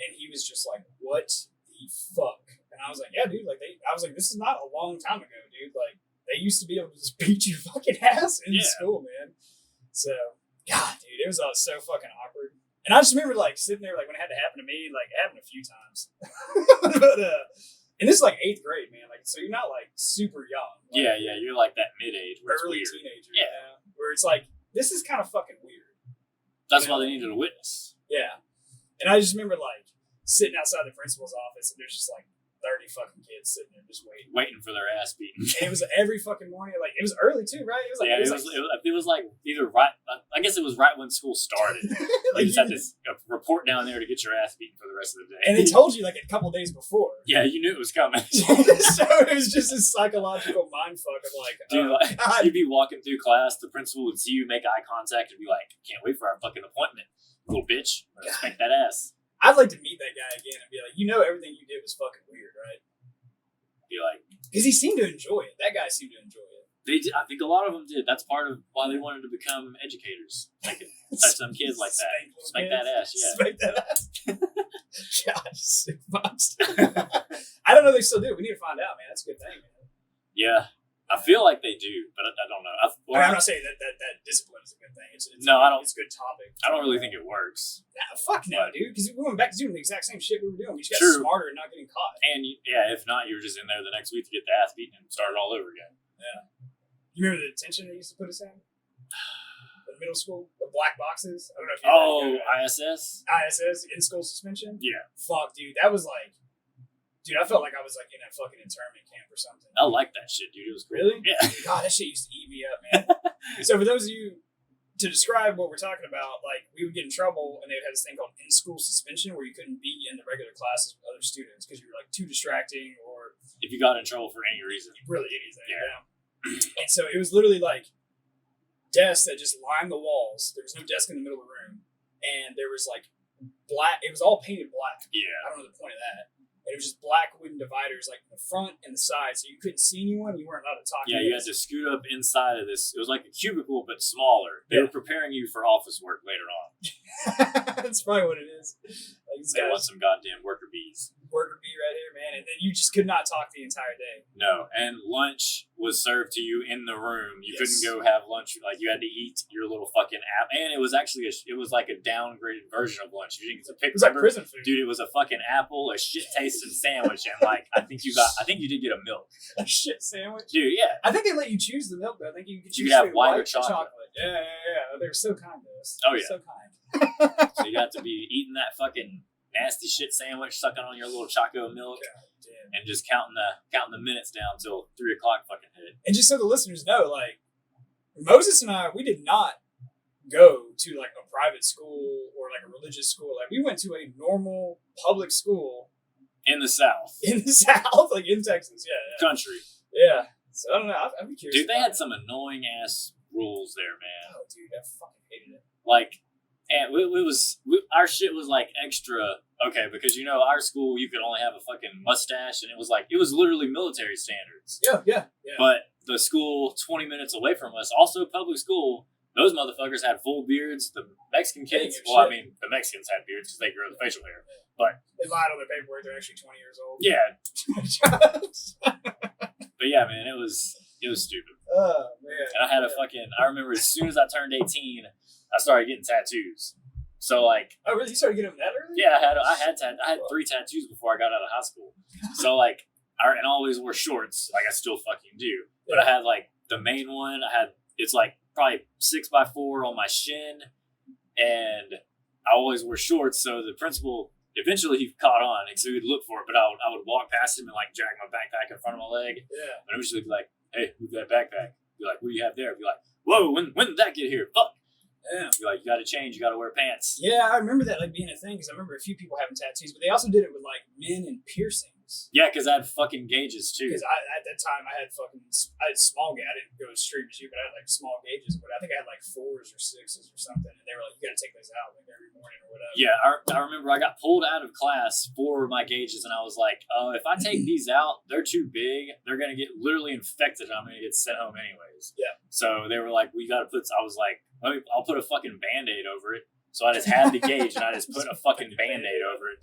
[SPEAKER 1] And he was just like, what the fuck? And I was like, yeah, dude, like, I was like, this is not a long time ago, dude. Like, they used to be able to just beat your fucking ass in school, man. So, God, dude, it was so fucking awkward. And I just remember, like, sitting there, like, when it had to happen to me, like, it happened a few times. But, and this is like 8th grade, man. Like, so you're not like super young. Like,
[SPEAKER 2] yeah. You're like that mid-age.
[SPEAKER 1] Early teenager. Yeah. Where it's like, this is kind of fucking weird.
[SPEAKER 2] That's why they needed a witness.
[SPEAKER 1] Yeah. And I just remember like sitting outside the principal's office, and there's just like 30 fucking kids sitting there just waiting
[SPEAKER 2] for their ass beaten.
[SPEAKER 1] And it was every fucking morning. Like, it was early too, right? It was like,
[SPEAKER 2] it was like either right. I guess it was right when school started. Like, you just had to report down there to get your ass beaten for the rest of the day.
[SPEAKER 1] And they told you like a couple days before.
[SPEAKER 2] Yeah, you knew it was coming.
[SPEAKER 1] So it was just a psychological mindfuck of like,
[SPEAKER 2] dude, you'd be walking through class, the principal would see you, make eye contact, and be like, "Can't wait for our fucking appointment, little bitch. Spank that ass."
[SPEAKER 1] I'd like to meet that guy again and be like, you know, everything you did was fucking weird, right?
[SPEAKER 2] Be like,
[SPEAKER 1] because he seemed to enjoy it. That guy seemed to enjoy it.
[SPEAKER 2] They did. I think a lot of them did. That's part of why they wanted to become educators. Like, touch some kids like that. Spank that ass, yeah.
[SPEAKER 1] Spank that ass. God, sick box. I don't know if they still do. We need to find out, man. That's a good thing, man.
[SPEAKER 2] Yeah. I feel like they do, but I don't know.
[SPEAKER 1] I'm not saying that discipline is a good thing. It's
[SPEAKER 2] I don't.
[SPEAKER 1] It's a good topic.
[SPEAKER 2] I don't really think it works.
[SPEAKER 1] Nah, fuck no, dude. Because we went back to doing the exact same shit we were doing. We just got smarter and not getting caught.
[SPEAKER 2] And yeah, if not, you were just in there the next week to get the ass beaten and start it all over again.
[SPEAKER 1] Yeah. You remember the detention they used to put us in? The middle school, the black boxes. I don't know if you.
[SPEAKER 2] ISS.
[SPEAKER 1] ISS, in school suspension.
[SPEAKER 2] Yeah.
[SPEAKER 1] Fuck, dude. That was like. Dude, I felt like I was like in a fucking internment camp or something.
[SPEAKER 2] I like that shit, dude. It was cool.
[SPEAKER 1] Really?
[SPEAKER 2] Yeah.
[SPEAKER 1] God, that shit used to eat me up, man. So for those of you, to describe what we're talking about, like, we would get in trouble and they would have this thing called in-school suspension where you couldn't be in the regular classes with other students because you were like too distracting, or
[SPEAKER 2] if you got in trouble for any reason.
[SPEAKER 1] Really anything,
[SPEAKER 2] yeah.
[SPEAKER 1] And so it was literally like desks that just lined the walls. There was no desk in the middle of the room. And there was like black, it was all painted black.
[SPEAKER 2] Yeah.
[SPEAKER 1] I don't know the point of that. It was just black wooden dividers, like in the front and the side, so you couldn't see anyone. You weren't allowed to talk.
[SPEAKER 2] Yeah, you had to scoot up inside of this. It was like a cubicle, but smaller. They were preparing you for office work later on.
[SPEAKER 1] That's probably what it is. Like,
[SPEAKER 2] they want some goddamn worker bees.
[SPEAKER 1] Worker bee right here, man. And then you just could not talk the entire day.
[SPEAKER 2] No, and lunch was served to you in the room. You couldn't go have lunch. Like, you had to eat your little fucking app. And it was actually it was like a downgraded version of lunch. You didn't get to pick.
[SPEAKER 1] It was like prison food,
[SPEAKER 2] dude. It was a fucking apple, a shit tasting sandwich, and like I think you did get a milk.
[SPEAKER 1] A shit sandwich,
[SPEAKER 2] dude. Yeah,
[SPEAKER 1] I think they let you choose the milk, though. I think you could choose
[SPEAKER 2] have white or chocolate.
[SPEAKER 1] Yeah. They were so kind to us.
[SPEAKER 2] Oh yeah,
[SPEAKER 1] so kind.
[SPEAKER 2] So you got to be eating that fucking nasty shit sandwich, sucking on your little choco milk.
[SPEAKER 1] God damn.
[SPEAKER 2] and just counting the minutes down until 3 o'clock fucking hit.
[SPEAKER 1] And just so the listeners know, like, Moses and I, we did not go to like a private school or like a religious school. Like, we went to a normal public school
[SPEAKER 2] in the South,
[SPEAKER 1] like in Texas. Yeah.
[SPEAKER 2] Country.
[SPEAKER 1] Yeah. So I don't know. I'd be curious.
[SPEAKER 2] Dude, they had some annoying ass rules there, man.
[SPEAKER 1] Oh, dude, I fucking hated it.
[SPEAKER 2] Like, and our shit was like extra. Okay, because our school, you could only have a fucking mustache, and it was literally military standards.
[SPEAKER 1] Yeah.
[SPEAKER 2] But the school 20 minutes away from us, also public school, those motherfuckers had full beards. The Mexican kids, the Mexicans had beards because they grew the facial hair. But
[SPEAKER 1] they lied on their paperwork; they're actually 20 years old.
[SPEAKER 2] Yeah. But yeah, man, it was stupid.
[SPEAKER 1] Oh man!
[SPEAKER 2] And I had I remember as soon as I turned 18, I started getting tattoos. So like,
[SPEAKER 1] oh really? You started getting them that early?
[SPEAKER 2] Yeah, I had 3 tattoos before I got out of high school. So like, I always wore shorts. Like I still fucking do. But I had like the main one. It's like probably 6x4 on my shin, and I always wore shorts. So the principal eventually he caught on, and so he would look for it. But I would walk past him and like drag my backpack in front of my leg.
[SPEAKER 1] Yeah.
[SPEAKER 2] And eventually be like, "Hey, move that backpack." Be like, "What do you have there?" Be like, "Whoa, when did that get here? Fuck."
[SPEAKER 1] Yeah.
[SPEAKER 2] Be like, "You got to change. You got to wear pants."
[SPEAKER 1] Yeah, I remember that like being a thing because I remember a few people having tattoos, but they also did it with like men and piercings.
[SPEAKER 2] Yeah, because I had fucking gauges too.
[SPEAKER 1] Because at that time I had small gauge. I didn't go as straight as you, but I had like small gauges. But I think I had like 4s or 6s or something, and they were like, "You got to take those out like every morning or whatever."
[SPEAKER 2] Yeah, I remember I got pulled out of class for my gauges, and I was like, if I take these out, they're too big. They're gonna get literally infected. And I'm gonna get sent home anyways.
[SPEAKER 1] Yeah.
[SPEAKER 2] So they were like, "We got to put." I was like, "I'll put a fucking Band-Aid over it." So I just had the gauge, and I just put a fucking Band-Aid over it.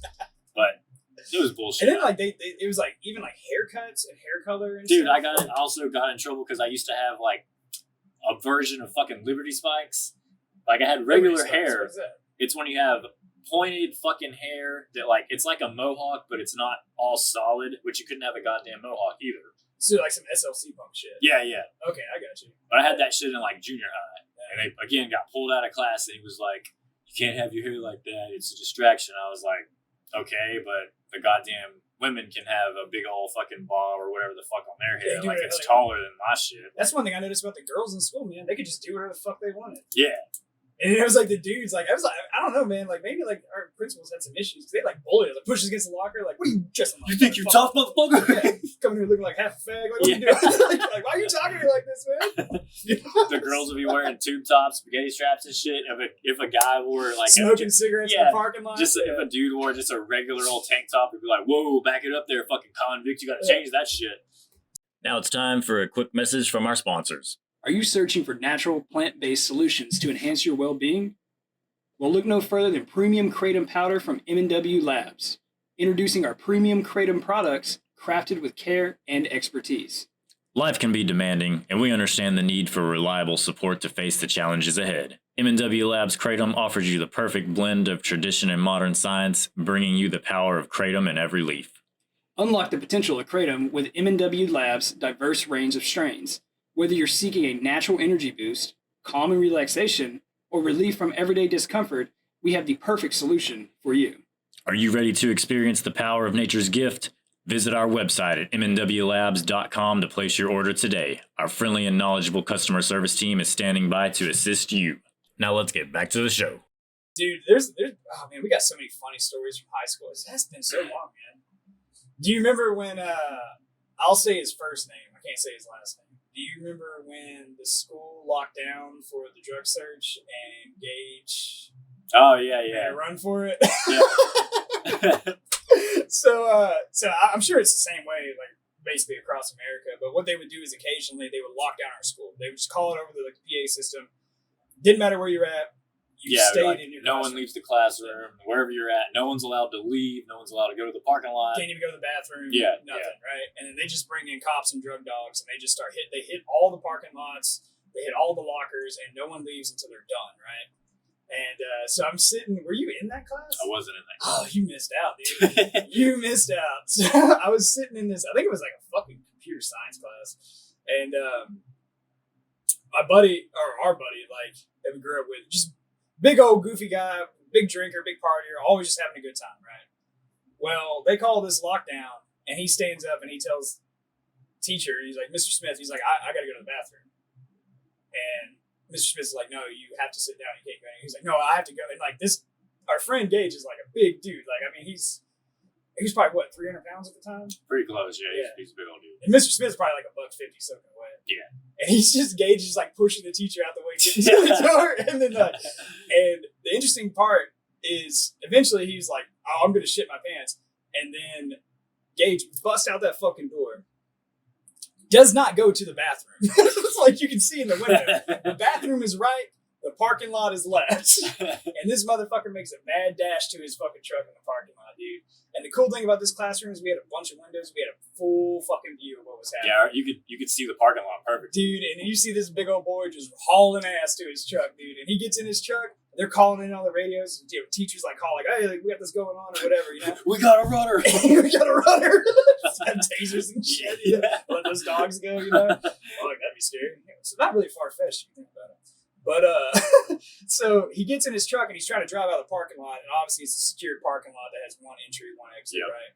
[SPEAKER 2] But it was bullshit.
[SPEAKER 1] And then like it was like even like haircuts and hair color and
[SPEAKER 2] dude,
[SPEAKER 1] stuff.
[SPEAKER 2] I also got in trouble because I used to have like a version of fucking Liberty Spikes. Like I had regular hair.
[SPEAKER 1] What's that?
[SPEAKER 2] It's when you have pointed fucking hair that like it's like a mohawk, but it's not all solid. Which you couldn't have a goddamn mohawk either.
[SPEAKER 1] So like some SLC punk shit.
[SPEAKER 2] Yeah.
[SPEAKER 1] Okay, I got you.
[SPEAKER 2] But I had that shit in like junior high, and they again got pulled out of class, and he was like, "You can't have your hair like that. It's a distraction." I was like, "Okay, but the goddamn women can have a big old fucking bob or whatever the fuck on their hair.
[SPEAKER 1] Yeah,
[SPEAKER 2] like it's taller than my shit."
[SPEAKER 1] That's one thing I noticed about the girls in school, man. They could just do whatever the fuck they wanted.
[SPEAKER 2] Yeah.
[SPEAKER 1] And it was like the dudes, like I don't know, man. Like maybe like our principals had some issues because they like bullied us, like push us against the locker. Like, what are you dressing like?
[SPEAKER 2] You think you're tough, motherfucker?
[SPEAKER 1] Yeah, coming here looking like half a fag. Like, what are you doing? like, why are you talking to me like this, man?
[SPEAKER 2] The girls would be wearing tube tops, spaghetti straps, and shit. If a guy wore like
[SPEAKER 1] smoking cigarettes in the parking lot,
[SPEAKER 2] if a dude wore just a regular old tank top, it'd be like, "Whoa, back it up there, fucking convict! You got to change that shit."
[SPEAKER 3] Now it's time for a quick message from our sponsors.
[SPEAKER 4] Are you searching for natural, plant-based solutions to enhance your well-being? Well, look no further than Premium Kratom Powder from M&W Labs. Introducing our Premium Kratom products crafted with care and expertise.
[SPEAKER 3] Life can be demanding, and we understand the need for reliable support to face the challenges ahead. M&W Labs Kratom offers you the perfect blend of tradition and modern science, bringing you the power of Kratom in every leaf.
[SPEAKER 4] Unlock the potential of Kratom with M&W Labs' diverse range of strains. Whether you're seeking a natural energy boost, calm and relaxation, or relief from everyday discomfort, we have the perfect solution for you.
[SPEAKER 3] Are you ready to experience the power of nature's gift? Visit our website at mnwlabs.com to place your order today. Our friendly and knowledgeable customer service team is standing by to assist you. Now let's get back to the show.
[SPEAKER 1] Dude, there's oh man, we got so many funny stories from high school. It has been so long, man. Do you remember when I'll say his first name, I can't say his last name. Do you remember when the school locked down for the drug search and Gage
[SPEAKER 2] Oh yeah.
[SPEAKER 1] made a run for it?
[SPEAKER 2] Yeah.
[SPEAKER 1] So I'm sure it's the same way, like basically across America. But what they would do is occasionally they would lock down our school. They would just call it over the PA system. Didn't matter where you're at. You stayed in your
[SPEAKER 2] no
[SPEAKER 1] classroom.
[SPEAKER 2] one leaves the classroom. Wherever you're at, no one's allowed to leave. No one's allowed to go to the parking lot.
[SPEAKER 1] Can't even go to the bathroom.
[SPEAKER 2] Yeah,
[SPEAKER 1] nothing, right? And then they just bring in cops and drug dogs, and they just start hit. They hit all the parking lots. They hit all the lockers, and no one leaves until they're done, right? And so I'm sitting. Were you in that class?
[SPEAKER 2] I wasn't in that
[SPEAKER 1] Oh,
[SPEAKER 2] class.
[SPEAKER 1] you missed out, dude. You missed out. So I was sitting in this. I think it was like a fucking computer science class, and my buddy or our buddy, like that we grew up with, just big old goofy guy, big drinker, big partier, always just having a good time, right? Well, they call this lockdown, And he stands up and he tells teacher, he's like, Mr. Smith, he's like, I got to go to the bathroom. And Mr. Smith's like, no, you have to sit down. You can't go. He's like, no, I have to go. And like this, our friend Gage is like a big dude. Like, I mean, he's probably what, 300 pounds at the time?
[SPEAKER 2] Pretty close, yeah. He's a big old dude.
[SPEAKER 1] And Mr. Smith's probably like $150 soaking wet.
[SPEAKER 2] Yeah.
[SPEAKER 1] And he's just Gage is like pushing the teacher out the way, getting to the door. And then and the interesting part is eventually he's like, oh, I'm gonna shit my pants. And then Gage busts out that fucking door. Does not go to the bathroom. It's like you can see in the window. The bathroom is right. The parking lot is left. And this motherfucker makes a mad dash to his fucking truck in the parking lot, dude. And the cool thing about this classroom is we had a bunch of windows. We had a full fucking view of what was happening.
[SPEAKER 2] Yeah, you could see the parking lot perfect.
[SPEAKER 1] Dude, and you see this big old boy just hauling ass to his truck, dude. And he gets in his truck. They're calling in on the radios. You know, teachers like call like, hey, like, we got this going on or whatever, you know.
[SPEAKER 2] We got a runner.
[SPEAKER 1] We got a runner. Just have tasers and shit. You know? Let those dogs go, you know. Oh, like, that'd be scary. It's not really far-fetched if you think about it. But so he gets in his truck and he's trying to drive out of the parking lot, and obviously it's a secured parking lot that has one entry, one exit, right?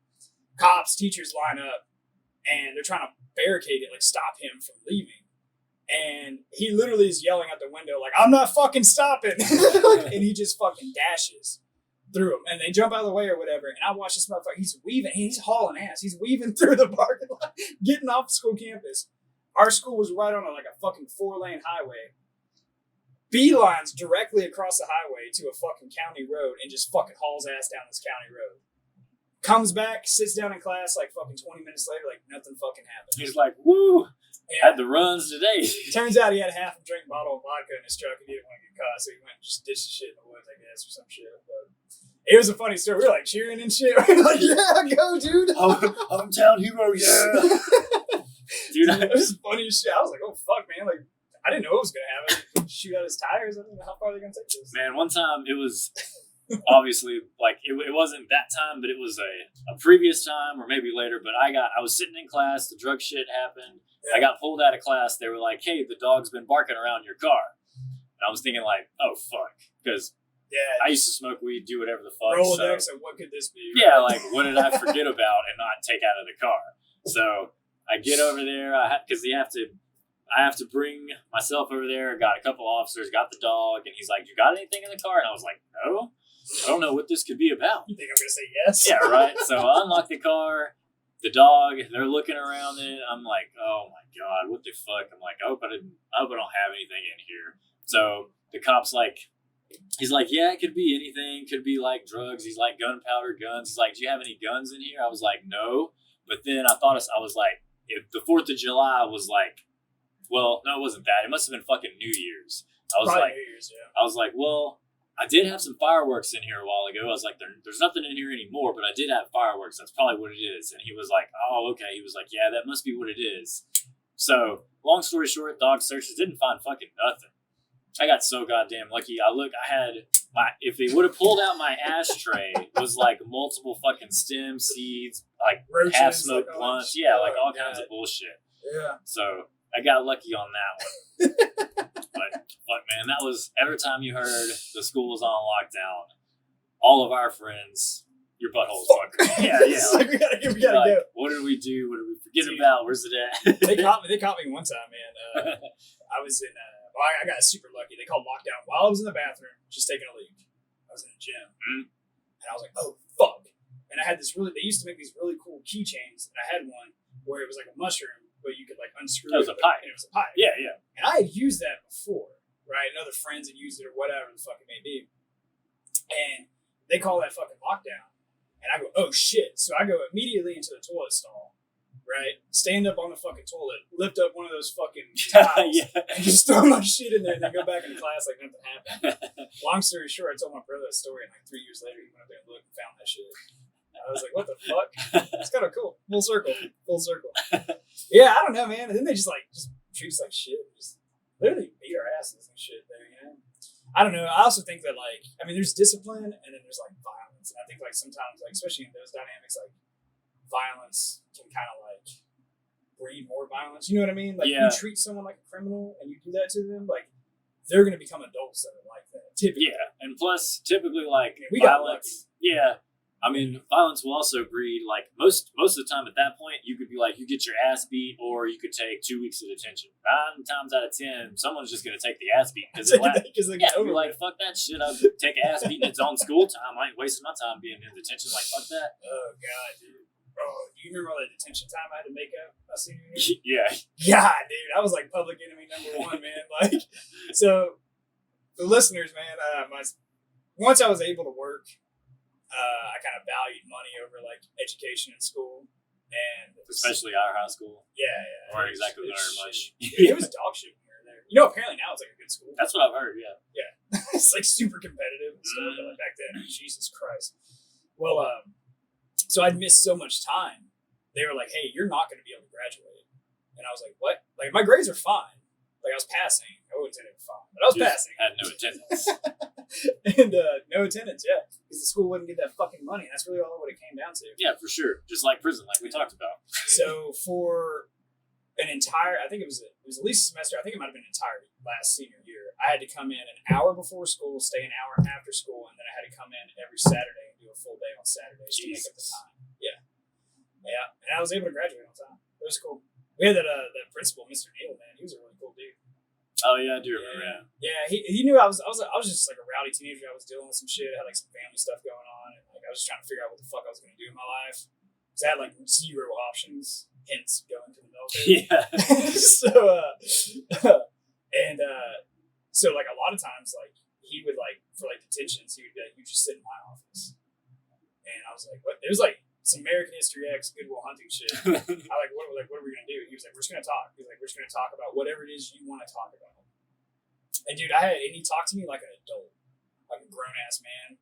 [SPEAKER 1] Cops, teachers line up, and they're trying to barricade it, like stop him from leaving. And he literally is yelling out the window, like, I'm not fucking stopping. And he just fucking dashes through them. And they jump out of the way or whatever. And I watch this motherfucker. He's weaving. He's hauling ass. He's weaving through the parking lot, getting off the school campus. Our school was right on like a fucking 4-lane highway. Beelines directly across the highway to a fucking county road and just fucking hauls ass down this county road. Comes back, sits down in class like fucking 20 minutes later, like nothing fucking happened.
[SPEAKER 2] He's like, woo.
[SPEAKER 1] Yeah.
[SPEAKER 2] Had the runs today.
[SPEAKER 1] Turns out he had half a drink bottle of vodka in his truck and he didn't want to get caught, so he went and just ditched the shit in the woods, I guess, or some shit. But it was a funny story. We were like cheering and shit. We were like, yeah, go, dude.
[SPEAKER 2] Hometown hero, yeah. Dude,
[SPEAKER 1] it was funny as shit. I was like, oh, fuck, man. Like, I didn't know what was going to happen. Shoot out his tires. I don't know how far they're going to take this.
[SPEAKER 2] Man, one time it was obviously like it wasn't that time, but it was a previous time or maybe later. But I was sitting in class. The drug shit happened. Yeah. I got pulled out of class. They were like, hey, the dog's been barking around your car. And I was thinking like, oh, fuck. Because I used to smoke weed, do whatever the fuck.
[SPEAKER 1] Rolodex, so what could this be?
[SPEAKER 2] Right? Yeah, like, what did I forget about and not take out of the car? So I get over there, because I have to bring myself over there. Got a couple officers, got the dog, and he's like, you got anything in the car? And I was like, no. I don't know what this could be about.
[SPEAKER 1] You think I'm going to say yes?
[SPEAKER 2] Yeah, right. So I unlock the car. The dog, they're looking around it. I'm like, oh my God, what the fuck? I'm like, I hope I don't have anything in here. So the cop's like, he's like, yeah, it could be anything. Could be like drugs. He's like, gunpowder, guns. He's like, do you have any guns in here? I was like, no. But then I was like, if the 4th of July was like, well, no, it wasn't that. It must have been fucking New Year's. I was
[SPEAKER 1] probably
[SPEAKER 2] like,
[SPEAKER 1] New Year's, yeah.
[SPEAKER 2] I was like, well, I did have some fireworks in here a while ago. I was like, there's nothing in here anymore, but I did have fireworks. That's probably what it is. And he was like, oh, okay. He was like, yeah, that must be what it is. So, long story short, dog searches, didn't find fucking nothing. I got so goddamn lucky. If they would have pulled out my ashtray, it was like multiple fucking stem seeds, like
[SPEAKER 1] roaches,
[SPEAKER 2] half-smoked
[SPEAKER 1] like
[SPEAKER 2] blunts. Yeah, like all kinds of bullshit.
[SPEAKER 1] Yeah.
[SPEAKER 2] So, I got lucky on that one. But fuck, man, that was every time you heard the school was on lockdown, all of our friends, your butthole's fucker. Yeah.
[SPEAKER 1] Like, we gotta go.
[SPEAKER 2] What did we do? What did we forget about? Where's it at?
[SPEAKER 1] They caught me one time, man. I was in. I got super lucky. They called lockdown while I was in the bathroom, just taking a leak. I was in a gym, and I was like, oh fuck. And I had this they used to make these really cool keychains, and I had one where it was like a mushroom, but you could like unscrew it.
[SPEAKER 2] It was a pipe.
[SPEAKER 1] And it was a pipe.
[SPEAKER 2] Yeah.
[SPEAKER 1] And I had used that before, right? And other friends had used it or whatever the fuck it may be. And they call that fucking lockdown. And I go, oh shit. So I go immediately into the toilet stall, right? Stand up on the fucking toilet, lift up one of those fucking towels, and just throw my shit in there and then go back into class like nothing happened. Long story short, I told my brother that story, and like 3 years later, he went up there and looked and found that shit. I was like, what the fuck? It's kind of cool. Full circle. Yeah, I don't know, man. And then they just treat us like shit. Just literally beat our asses and shit there, you know? I don't know. I also think that, there's discipline and then there's, violence. And I think, sometimes, especially in those dynamics, violence can kind of, breed more violence. You know what I mean? You treat someone like a criminal and you do that to them, they're going to become adults that are like that, typically.
[SPEAKER 2] Yeah, and plus, typically,
[SPEAKER 1] we violence.
[SPEAKER 2] Yeah. I mean, violence will also breed, like, most of the time at that point, you could be like, you get your ass beat, or you could take 2 weeks of detention. 9 times out of 10, someone's just going to take the ass beat. Because you're like, fuck that shit, I'll take an ass beat in its own school time. I ain't wasting my time being in detention. Like, fuck that.
[SPEAKER 1] Oh, God, dude. Oh, do you remember all that detention time I had to make up my senior year?
[SPEAKER 2] Yeah.
[SPEAKER 1] God, dude, I was like public enemy number 1, man. Like, so, the listeners, man, once I was able to work, I kind of valued money over like education in school, and
[SPEAKER 2] especially our high school.
[SPEAKER 1] Yeah.
[SPEAKER 2] Weren't exactly very much.
[SPEAKER 1] It was dog shit when we were there. You know, apparently now it's like a good school.
[SPEAKER 2] That's what I've heard. Yeah.
[SPEAKER 1] It's like super competitive and stuff. But like back then, Jesus Christ. Well, so I'd missed so much time. They were like, "Hey, you're not going to be able to graduate," and I was like, "What?" Like my grades are fine. Like I was passing. I wouldn't say they were fine, but I was passing.
[SPEAKER 2] Had no attendance.
[SPEAKER 1] And no attendance, yeah, because the school wouldn't get that fucking money. That's really all it came down to.
[SPEAKER 2] Yeah, for sure. Just like prison, like we talked about.
[SPEAKER 1] So for an entire, I think it was at least a semester. I think it might have been an entire last senior year. I had to come in an hour before school, stay an hour after school, and then I had to come in every Saturday and do a full day on Saturdays to make up the time. Yeah, and I was able to graduate on time. It was cool. We had that principal, Mr. Neal, man. He was a really cool dude.
[SPEAKER 2] Oh yeah, I do remember.
[SPEAKER 1] Yeah, he knew I was just like a rowdy teenager. I was dealing with some shit. I had like some family stuff going on, and like I was just trying to figure out what the fuck I was going to do in my life. Because I had like 0 options, hence going to the military.
[SPEAKER 2] Yeah.
[SPEAKER 1] So like a lot of times, like he would like for like detentions, he would just sit in my office, and I was like, what? It was like some American History X Good Will Hunting shit. I like what are we gonna do? He was like, we're just gonna talk. He's like, we're just gonna talk about whatever it is you want to talk about. And dude, he talked to me like an adult, like a grown ass man.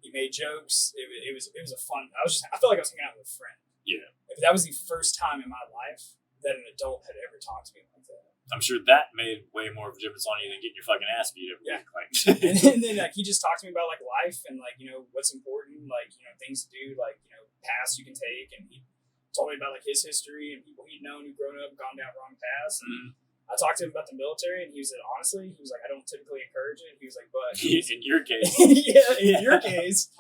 [SPEAKER 1] He made jokes. It was a fun. I felt like I was hanging out with a friend.
[SPEAKER 2] Yeah.
[SPEAKER 1] That was the first time in my life that an adult had ever talked to me like that.
[SPEAKER 2] I'm sure that made way more of a difference on you than getting your fucking ass beat every week. Like.
[SPEAKER 1] and then like he just talked to me about like life and like, you know, what's important, like, you know, things to do, like, you know, paths you can take, and he told me about like his history and people he'd known who'd grown up, gone down wrong paths. And I talked to him about the military, and he said, honestly, he was like, I don't typically encourage it. He was like, but
[SPEAKER 2] in your case,
[SPEAKER 1] in your case,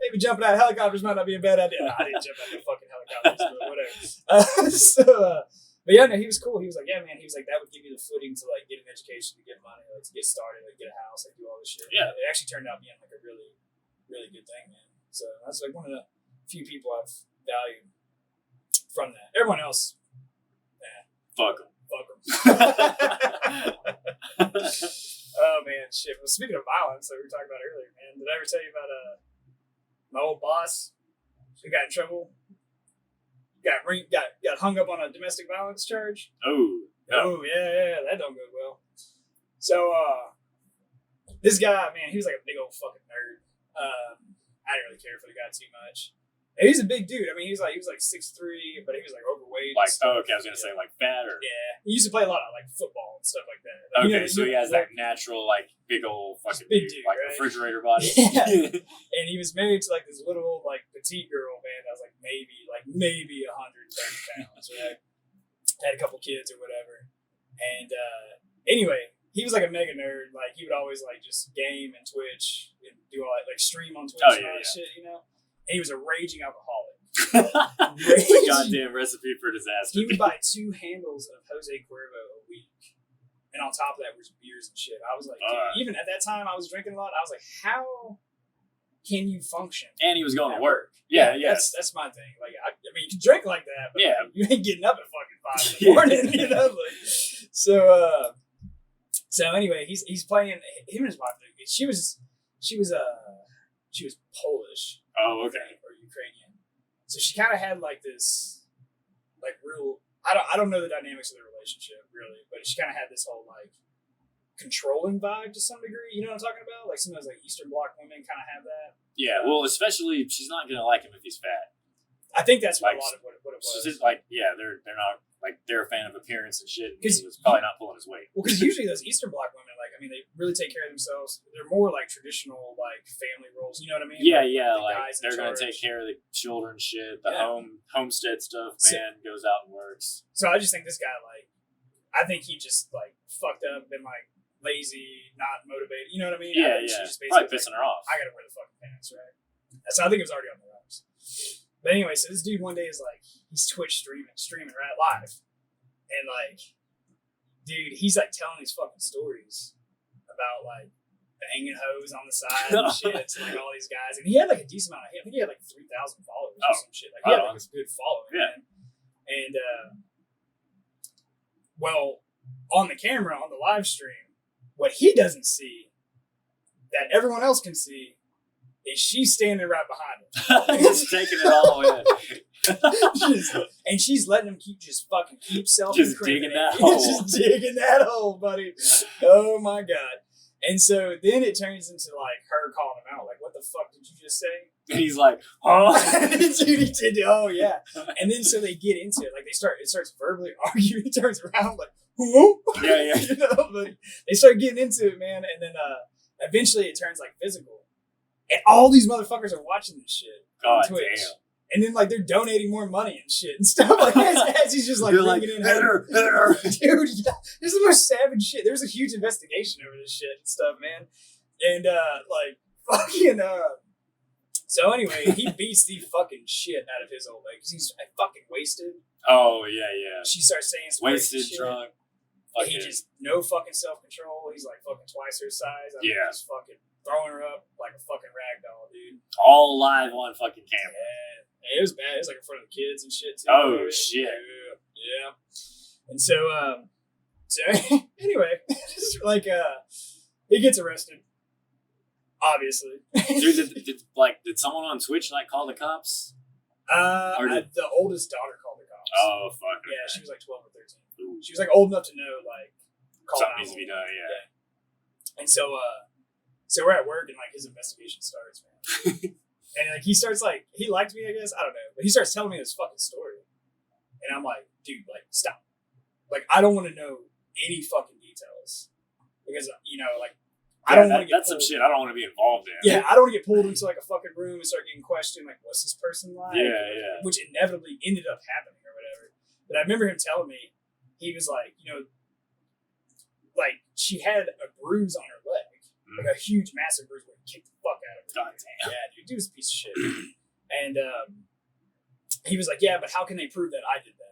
[SPEAKER 1] maybe jumping out of helicopters might not be a bad idea. No, I didn't jump out of fucking helicopters, but whatever. But yeah, no, he was cool. He was like, yeah, man. He was like, that would give you the footing to like get an education, to get money, like to get started, like get a house, like do all this shit.
[SPEAKER 2] Yeah,
[SPEAKER 1] it actually turned out being like a really, really good thing, man. So that's like one of the few people I've valued from that. Everyone else,
[SPEAKER 2] fuck them.
[SPEAKER 1] Oh man, shit. Well, speaking of violence, that we were talking about earlier, man, did I ever tell you about my old boss who got in trouble? Got hung up on a domestic violence charge.
[SPEAKER 2] Oh, no.
[SPEAKER 1] Yeah, that don't go well. So, this guy, man, he was like a big old fucking nerd. I didn't really care for the guy too much. And he's a big dude. I mean, he was like 6'3", but he was like overweight.
[SPEAKER 2] Like, I was gonna say like fat or.
[SPEAKER 1] Yeah, he used to play a lot of like football and stuff like that.
[SPEAKER 2] Okay, so he has that natural like big old fucking
[SPEAKER 1] big
[SPEAKER 2] dude,
[SPEAKER 1] dude,
[SPEAKER 2] like
[SPEAKER 1] right?
[SPEAKER 2] refrigerator body.
[SPEAKER 1] Yeah. And he was married to like this little like petite girl, man. That was like maybe 130 pounds, right? Had a couple kids or whatever. And anyway, he was like a mega nerd. Like he would always like just game and Twitch and do all that, like stream on Twitch and all that shit, you know. And he was a raging alcoholic.
[SPEAKER 2] It's a goddamn recipe for disaster.
[SPEAKER 1] He would buy 2 handles of Jose Cuervo a week. And on top of that was beers and shit. I was like, dude, even at that time I was drinking a lot. I was like, how can you function?
[SPEAKER 2] And he was going to work.
[SPEAKER 1] Yeah. That's my thing. Like, I mean, you can drink like that, but like, you ain't getting up at fucking 5 in the morning, you know? Like, so anyway, he's playing. Him and his wife. She was Polish.
[SPEAKER 2] Oh, okay.
[SPEAKER 1] Or Ukrainian. So she kind of had like this, like real. I don't know the dynamics of the relationship really, but she kind of had this whole like controlling vibe to some degree. You know what I'm talking about? Like sometimes like Eastern Bloc women kind of have that.
[SPEAKER 2] Yeah, well, especially she's not gonna like him if he's fat.
[SPEAKER 1] I think that's
[SPEAKER 2] like,
[SPEAKER 1] a lot of what it was.
[SPEAKER 2] Just like, yeah, they're not like they're a fan of appearance and shit. Because he was probably not pulling his weight.
[SPEAKER 1] Well, because usually those Eastern Bloc women, like, I mean, they really take care of themselves. They're more like traditional, like family roles. You know what I mean?
[SPEAKER 2] Yeah,
[SPEAKER 1] like
[SPEAKER 2] they're gonna take care of the children, shit, the homestead stuff. Man goes out and works.
[SPEAKER 1] So I just think this guy, like, I think he just like fucked up, been like lazy, not motivated. You know what I mean?
[SPEAKER 2] Yeah.
[SPEAKER 1] She just
[SPEAKER 2] probably pissing
[SPEAKER 1] like,
[SPEAKER 2] her off.
[SPEAKER 1] I gotta wear the fucking pants, right? So I think it was already on the rise. But anyway, so this dude one day is like, he's Twitch streaming right live. And like, dude, he's like telling these fucking stories about like banging hoes on the side and shit to like all these guys. And he had like a decent amount of, I think he had like 3,000 followers or some shit. Like he had like a good following, man. And well, on the camera, on the live stream, what he doesn't see that everyone else can see is she's standing right behind him.
[SPEAKER 2] He's taking it all in.
[SPEAKER 1] And she's letting him keep self-incriminating.
[SPEAKER 2] Just digging that hole.
[SPEAKER 1] Just digging that hole, buddy. Oh my God. And so then it turns into like her calling him out, like, what the fuck did you just say?
[SPEAKER 2] And he's like, oh.
[SPEAKER 1] Dude, he did, oh yeah. And then so they get into it, like it starts verbally arguing, he turns around like, who?
[SPEAKER 2] Yeah.
[SPEAKER 1] You know, but they start getting into it, man, and then eventually it turns like physical. And all these motherfuckers are watching this shit on Twitch. Damn. And then like they're donating more money and shit and stuff like as he's just like bringing in
[SPEAKER 2] hit her.
[SPEAKER 1] Dude, yeah, this is the most savage shit. There was a huge investigation over this shit and stuff, man. And like fucking so anyway, he beats the fucking shit out of his old lady because he's fucking wasted.
[SPEAKER 2] Oh yeah.
[SPEAKER 1] She starts saying some
[SPEAKER 2] wasted,
[SPEAKER 1] shit.
[SPEAKER 2] drunk.
[SPEAKER 1] He just no fucking self-control. He's like fucking twice her size. I mean, just fucking throwing her up like a fucking rag doll, dude.
[SPEAKER 2] All live on fucking camera.
[SPEAKER 1] Yeah, it was bad. It was like in front of the kids and shit too.
[SPEAKER 2] Oh shit.
[SPEAKER 1] Yeah. And so anyway, like he gets arrested. Obviously.
[SPEAKER 2] Dude, did someone on Twitch like call the cops?
[SPEAKER 1] The oldest daughter called the cops.
[SPEAKER 2] Oh fuck.
[SPEAKER 1] Yeah, she was like 12 or 13. Ooh. She was like old enough to know like
[SPEAKER 2] something needs to be done. Yeah.
[SPEAKER 1] And so we're at work and like his investigation starts, man. And like he starts like he liked me, I guess, I don't know, but he starts telling me this fucking story, and I'm like, dude, like stop, like I don't want to know any fucking details because you know like. I don't want to get
[SPEAKER 2] that's some shit I don't want to be involved in.
[SPEAKER 1] Yeah, I don't want to get pulled into like a fucking room and start getting questioned, like, what's this person like?
[SPEAKER 2] Yeah.
[SPEAKER 1] Which inevitably ended up happening or whatever. But I remember him telling me, he was like, you know, like she had a bruise on her leg, like a huge, massive bruise where he kicked the fuck out of her.
[SPEAKER 2] God damn.
[SPEAKER 1] Yeah, dude was a piece of shit. And he was like, yeah, but how can they prove that I did that?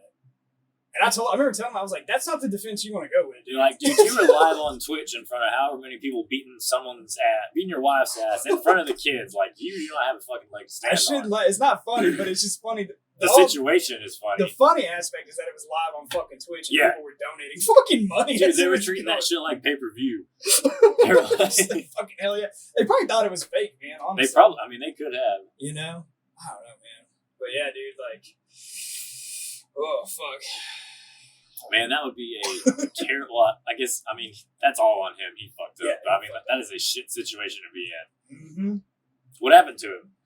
[SPEAKER 1] And I remember telling him, I was like, that's not the defense you want to go with, dude.
[SPEAKER 2] Like, dude, you were live on Twitch in front of however many people beating your wife's ass in front of the kids. Like, you don't have a fucking leg to stand on.
[SPEAKER 1] It's not funny, but it's just funny.
[SPEAKER 2] The situation is funny.
[SPEAKER 1] The funny aspect is that it was live on fucking Twitch and people were donating fucking money.
[SPEAKER 2] Dude, they were treating that shit like pay-per-view.
[SPEAKER 1] They were like, fucking hell yeah. They probably thought it was fake, man, honestly.
[SPEAKER 2] They could have.
[SPEAKER 1] You know? I don't know, man. But yeah, dude, like, oh, fuck.
[SPEAKER 2] Man, that would be a terrible. I guess. I mean, that's all on him. He fucked up. Yeah, but I mean, that is a shit situation to be in. Mm-hmm. What happened to him?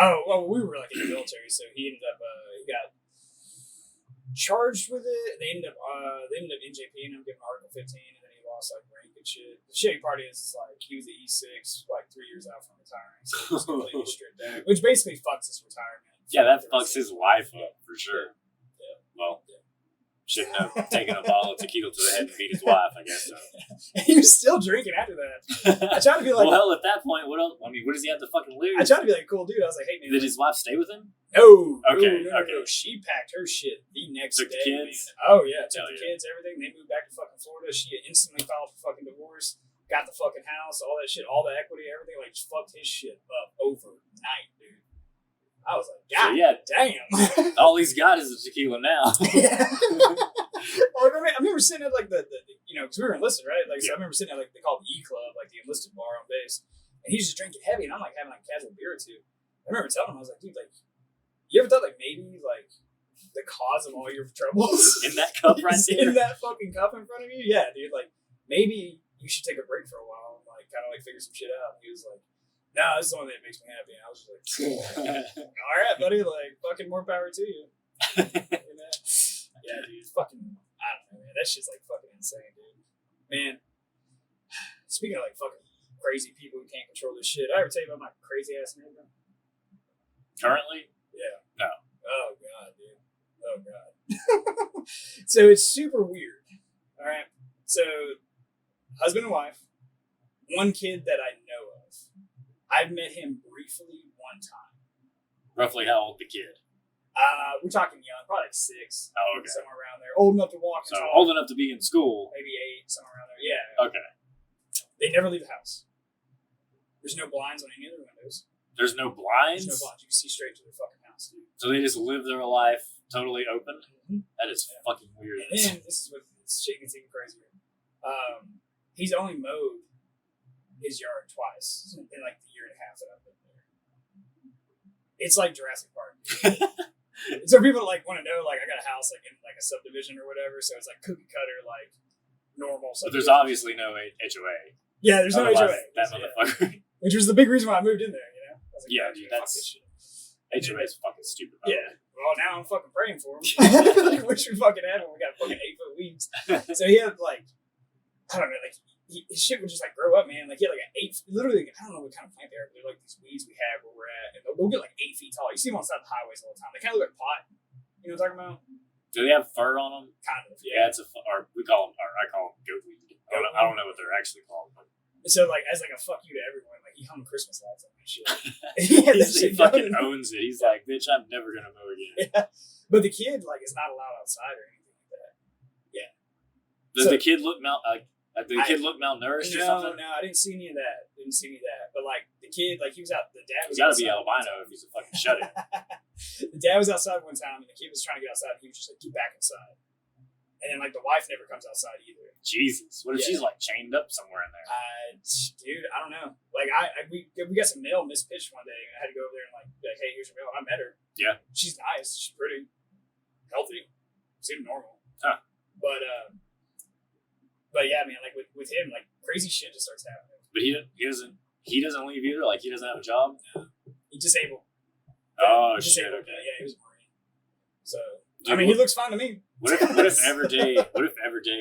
[SPEAKER 1] Oh, well, we were like in the military, so he ended up. He got charged with it. They ended up NJPing him, giving Article 15, and then he lost like rank and shit. The shitty part is like he was the E6, like 3 years out from retiring, so he was completely stripped out, which basically fucks his retirement.
[SPEAKER 2] Yeah, that fucks his life up for sure. Yeah. Well. Yeah. Shouldn't have taken a bottle of tequila to the head and beat his wife, I guess so.
[SPEAKER 1] He was still drinking after that. I tried to be like...
[SPEAKER 2] Well, hell, at that point, what else? I mean, what does he have to fucking lose?
[SPEAKER 1] I tried to be like, cool dude. I was like, hey, man.
[SPEAKER 2] Did his wife stay with him?
[SPEAKER 1] No.
[SPEAKER 2] Okay.
[SPEAKER 1] No. She packed her shit the next
[SPEAKER 2] day.
[SPEAKER 1] Took the kids? Man. Oh, yeah. Took the kids, everything. They moved back to fucking Florida. She instantly filed for fucking divorce, got the fucking house, all that shit, all the equity, everything. Like, just fucked his shit up overnight, dude. I was like, God damn.
[SPEAKER 2] All he's got is a tequila now.
[SPEAKER 1] Yeah. Well, I remember sitting at like the you know, because we were enlisted, right? Like, so I remember sitting at like, they call it the E Club, like the enlisted bar on base. And he's just drinking heavy, and I'm like having like a casual beer or two. I remember telling him, I was like, dude, like, you ever thought like maybe like the cause of all your troubles
[SPEAKER 2] in that cup right there?
[SPEAKER 1] In that fucking cup in front of you? Yeah, dude, like maybe you should take a break for a while and like kind of like figure some shit out. And he was like, no, this is the one that makes me happy. And I was just like, all right, buddy, like, fucking more power to you. You know? Yeah, dude, fucking, I don't know, man. That shit's like fucking insane, dude. Man, speaking of like fucking crazy people who can't control this shit, I ever tell you about my crazy ass neighbor?
[SPEAKER 2] Currently?
[SPEAKER 1] Yeah.
[SPEAKER 2] No.
[SPEAKER 1] Oh, God, dude. Oh, God. So it's super weird. All right. So, husband and wife, one kid that I know of. I've met him briefly one time.
[SPEAKER 2] Roughly how old the kid?
[SPEAKER 1] We're talking young, probably like 6.
[SPEAKER 2] Oh, okay.
[SPEAKER 1] Somewhere around there. Old enough to walk.
[SPEAKER 2] So old enough to be in school.
[SPEAKER 1] Maybe 8, somewhere around there. Yeah.
[SPEAKER 2] Okay.
[SPEAKER 1] They never leave the house. There's no blinds on any of the windows.
[SPEAKER 2] There's no blinds?
[SPEAKER 1] There's no blinds. You can see straight to their fucking house, dude.
[SPEAKER 2] So they just live their life totally open?
[SPEAKER 1] Mm-hmm.
[SPEAKER 2] That is fucking weird.
[SPEAKER 1] And then, this is what this shit gets even crazier. He's only mowed his yard twice in like the year and a half that I've been there. It's like Jurassic Park. So people like want to know, like, I got a house like in like a subdivision or whatever, so it's like cookie cutter, like normal.
[SPEAKER 2] But there's obviously no HOA.
[SPEAKER 1] Yeah, there's no HOA.
[SPEAKER 2] That motherfucker.
[SPEAKER 1] Which was the big reason why I moved in there, you know? I was like,
[SPEAKER 2] yeah, dude, that's HOA is fucking stupid.
[SPEAKER 1] Yeah. Well, now I'm fucking praying for him. Like, wish we fucking had one. We got fucking 8-foot weeds. So he had like, I don't know, like his shit would just like grow up, man. Like he had like literally, I don't know what kind of plant they are, but they're like these weeds we have where we're at, and they'll get like 8 feet tall. You see them on the side of the highways all the time. They kind of look like pot. You know what I'm talking about?
[SPEAKER 2] Do they have fur on them?
[SPEAKER 1] Kind of,
[SPEAKER 2] yeah. It's or we call them, or I call them goat weed. I don't know what they're actually called. But.
[SPEAKER 1] So like, as like a fuck you to everyone, like he hung Christmas lights on that shit.
[SPEAKER 2] He fucking owns it. He's like, bitch, I'm never gonna mow again.
[SPEAKER 1] Yeah. But the kid like is not allowed outside or anything like that. Yeah.
[SPEAKER 2] Does the kid look malnourished or something?
[SPEAKER 1] No, I didn't see any of that. But like the kid, like he was out. The dad was.
[SPEAKER 2] He's got to be albino if he's a fucking shut-in.
[SPEAKER 1] The dad was outside one time, and the kid was trying to get outside. And he was just like, "Get back inside." And then like the wife never comes outside either.
[SPEAKER 2] Jesus, what if she's like chained up somewhere in there?
[SPEAKER 1] Dude, I don't know. Like we got some mail mispitched one day, and I had to go over there and like, hey, here's your mail. And I met her.
[SPEAKER 2] Yeah,
[SPEAKER 1] she's nice. She's pretty, healthy, seemed normal.
[SPEAKER 2] Huh.
[SPEAKER 1] But yeah, man, like with him, like crazy shit just starts happening.
[SPEAKER 2] But he doesn't leave either. Like he doesn't have a job.
[SPEAKER 1] No, he's disabled.
[SPEAKER 2] Oh
[SPEAKER 1] shit.
[SPEAKER 2] Okay.
[SPEAKER 1] Yeah, he was a Marine. So
[SPEAKER 2] dude,
[SPEAKER 1] he looks fine to me.
[SPEAKER 2] What if Everday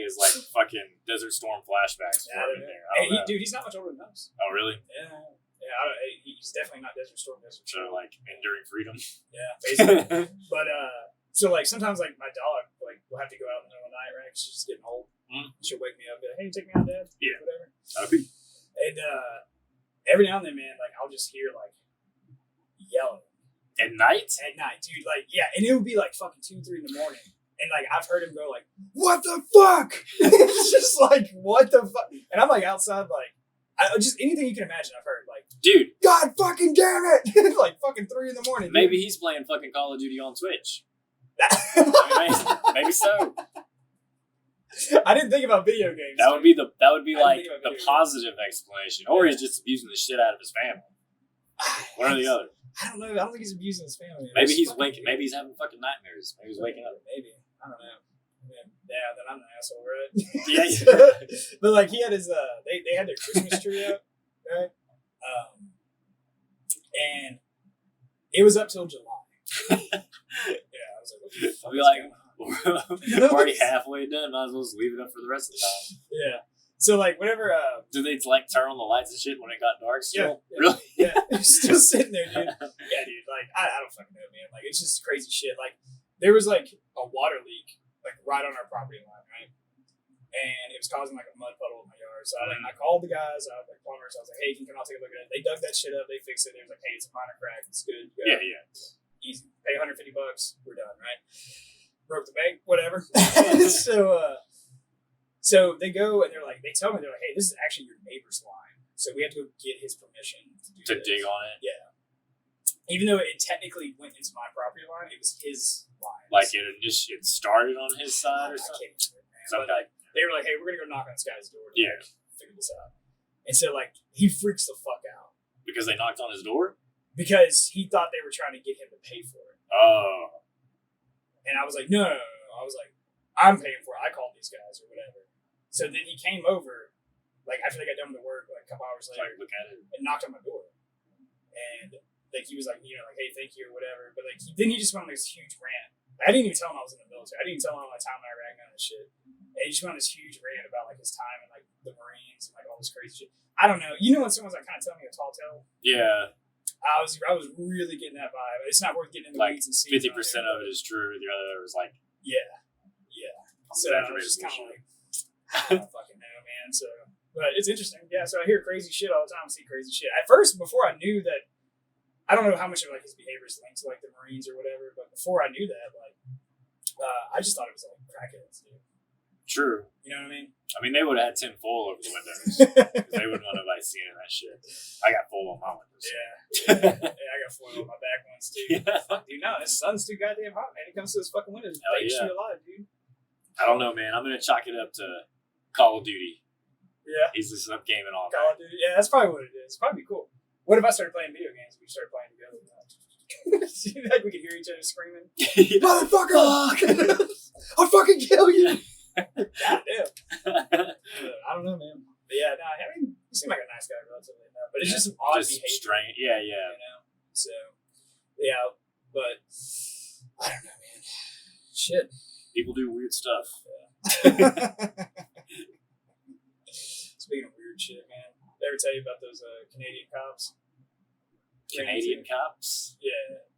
[SPEAKER 2] is like fucking Desert Storm flashbacks for him in there?
[SPEAKER 1] Dude, he's not much older than us.
[SPEAKER 2] Oh really?
[SPEAKER 1] Yeah. He's definitely not Desert Storm.
[SPEAKER 2] So like Enduring Freedom.
[SPEAKER 1] Yeah, basically. But so like sometimes like my dog like will have to go out in the middle of the night, right? 'Cause she's just getting old. She'll wake me up, be like, hey, take me out, Dad.
[SPEAKER 2] Yeah.
[SPEAKER 1] Whatever.
[SPEAKER 2] Okay.
[SPEAKER 1] And every now and then, man, like I'll just hear like yelling.
[SPEAKER 2] At night?
[SPEAKER 1] At night, dude. Like, yeah, and it would be like fucking 2, 3 in the morning. And like I've heard him go like, "What the fuck?" It's just like, "What the fuck?" And I'm like outside, like, just anything you can imagine. I've heard, like,
[SPEAKER 2] dude,
[SPEAKER 1] God fucking damn it! Like fucking 3 in the morning.
[SPEAKER 2] Maybe he's playing fucking Call of Duty on Twitch. Maybe so.
[SPEAKER 1] I didn't think about video games.
[SPEAKER 2] That would be like the positive explanation, or he's just abusing the shit out of his family. One or the other.
[SPEAKER 1] I don't know. I don't think he's abusing his family.
[SPEAKER 2] Maybe he's waking. Maybe he's having fucking nightmares. Maybe he's waking up.
[SPEAKER 1] Maybe. I don't know. Yeah, then I'm an asshole, right?
[SPEAKER 2] Yeah.
[SPEAKER 1] But like he had his they had their Christmas tree up, right? And it was up till July. Yeah, I was like, what the fuck?
[SPEAKER 2] I'll be like, we're already halfway done. Might as well just leave it up for the rest of the time.
[SPEAKER 1] Yeah. So like whenever
[SPEAKER 2] do they like turn on the lights and shit when it got dark still?
[SPEAKER 1] Yeah.
[SPEAKER 2] Really?
[SPEAKER 1] Yeah. Still sitting there, dude. Yeah, dude. Like I don't fucking know, man. Like it's just crazy shit. Like there was like a water leak like right on our property line, right? And it was causing like a mud puddle in my yard. So I called the guys, like plumbers. I was like, hey, can you come out take a look at it? They dug that shit up. They fixed it. They was like, hey, it's a minor crack. It's good.
[SPEAKER 2] Yeah.
[SPEAKER 1] Easy. Pay $150. We're done, right? Broke the bank, whatever. So they go and they're like, they tell me, they're like, hey, this is actually your neighbor's line. So we have to go get his permission
[SPEAKER 2] to dig on it.
[SPEAKER 1] Yeah. Even though it technically went into my property line, it was his line.
[SPEAKER 2] Like it started on his side or something?
[SPEAKER 1] I can't remember, man. But like, they were like, hey, we're going to go knock on this guy's door to figure this out. And so like, he freaks the fuck out.
[SPEAKER 2] Because they knocked on his door?
[SPEAKER 1] Because he thought they were trying to get him to pay for it.
[SPEAKER 2] Oh.
[SPEAKER 1] And I was like, no. I was like, I'm paying for it. I called these guys or whatever. So then he came over, like after they got done with the work, like a couple hours later,
[SPEAKER 2] look at it,
[SPEAKER 1] and knocked on my door. And like he was like, like, hey, thank you or whatever. But like then he just went on this huge rant. I didn't even tell him I was in the military. I didn't even tell him all my time in Iraq and all this shit. And he just went on this huge rant about like his time and like the Marines and like all this crazy shit. I don't know. You know when someone's like kind of telling me a tall tale?
[SPEAKER 2] Yeah.
[SPEAKER 1] I was really getting that vibe. It's not worth getting in the
[SPEAKER 2] like
[SPEAKER 1] weeds and seeing.
[SPEAKER 2] 50% of it is true. The other was like,
[SPEAKER 1] yeah. So I was just kind of like, I don't fucking know, man. So But it's interesting. Yeah, so I hear crazy shit all the time, see crazy shit. At first, before I knew that, I don't know how much of like his behavior is linked to like the Marines or whatever, but before I knew that, like, I just thought it was like crackheads, dude.
[SPEAKER 2] True.
[SPEAKER 1] You know what I mean?
[SPEAKER 2] I mean, they would have had tin foil over the windows. They wouldn't want nobody seeing that shit. I got foil on my windows.
[SPEAKER 1] Yeah, I got foil on my back ones too.
[SPEAKER 2] Yeah.
[SPEAKER 1] Fuck, dude, no, this sun's too goddamn hot, man. It comes to those fucking windows and
[SPEAKER 2] Hell
[SPEAKER 1] bakes
[SPEAKER 2] yeah.
[SPEAKER 1] you alive, dude.
[SPEAKER 2] I don't know, man. I'm going to chalk it up to Call of Duty.
[SPEAKER 1] Yeah.
[SPEAKER 2] He's just up gaming all
[SPEAKER 1] Call
[SPEAKER 2] night.
[SPEAKER 1] of Duty. Yeah, that's probably what it is. It's probably cool. What if I started playing video games? We started playing together. Like we could hear each other screaming, "Motherfucker! I'll fucking kill you!" Goddamn. I don't know, man. But yeah, no, I mean, you seem like a nice guy, relatively enough. But it's just some odd behavior.
[SPEAKER 2] Strange. Yeah.
[SPEAKER 1] You know? So, yeah, but I don't know, man. Shit.
[SPEAKER 2] People do weird stuff.
[SPEAKER 1] Speaking of weird shit, man. Did I ever tell you about those Canadian cops?
[SPEAKER 2] Canadian cops?
[SPEAKER 1] Yeah.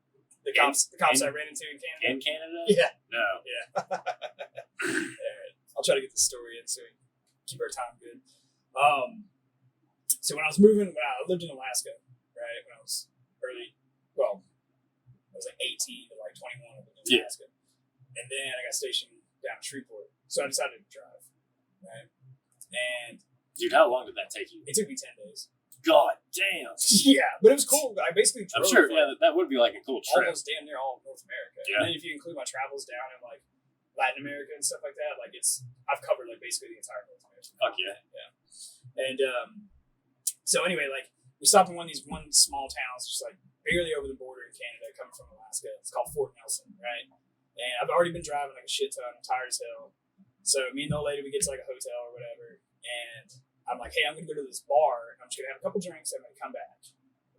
[SPEAKER 1] The cops I ran into in Canada.
[SPEAKER 2] In Canada?
[SPEAKER 1] Yeah.
[SPEAKER 2] No.
[SPEAKER 1] Yeah. Alright. I'll try to get the story in so we keep our time good. So when I was moving, I lived in Alaska, right? When I was I was like 18 to like 21 I lived in Alaska. And then I got stationed down in Shreveport. So I decided to drive, right? And
[SPEAKER 2] dude, how long did that take you?
[SPEAKER 1] it took me 10 days.
[SPEAKER 2] God damn.
[SPEAKER 1] Yeah, but it was cool. I basically drove
[SPEAKER 2] I'm sure, that would be like a cool trip.
[SPEAKER 1] almost damn near all of North America.
[SPEAKER 2] Yeah.
[SPEAKER 1] And then if you include my travels down in like Latin America and stuff like that, like I've covered like basically the entire North America.
[SPEAKER 2] Fuck yeah.
[SPEAKER 1] Yeah. And so anyway, like we stopped in one small towns, just like barely over the border in Canada, coming from Alaska. It's called Fort Nelson, right? And I've already been driving like a shit ton. I'm tired as hell. So me and the old lady, we get to like a hotel or whatever, and I'm like, hey, I'm going to go to this bar. I'm just going to have a couple drinks. I'm going to come back.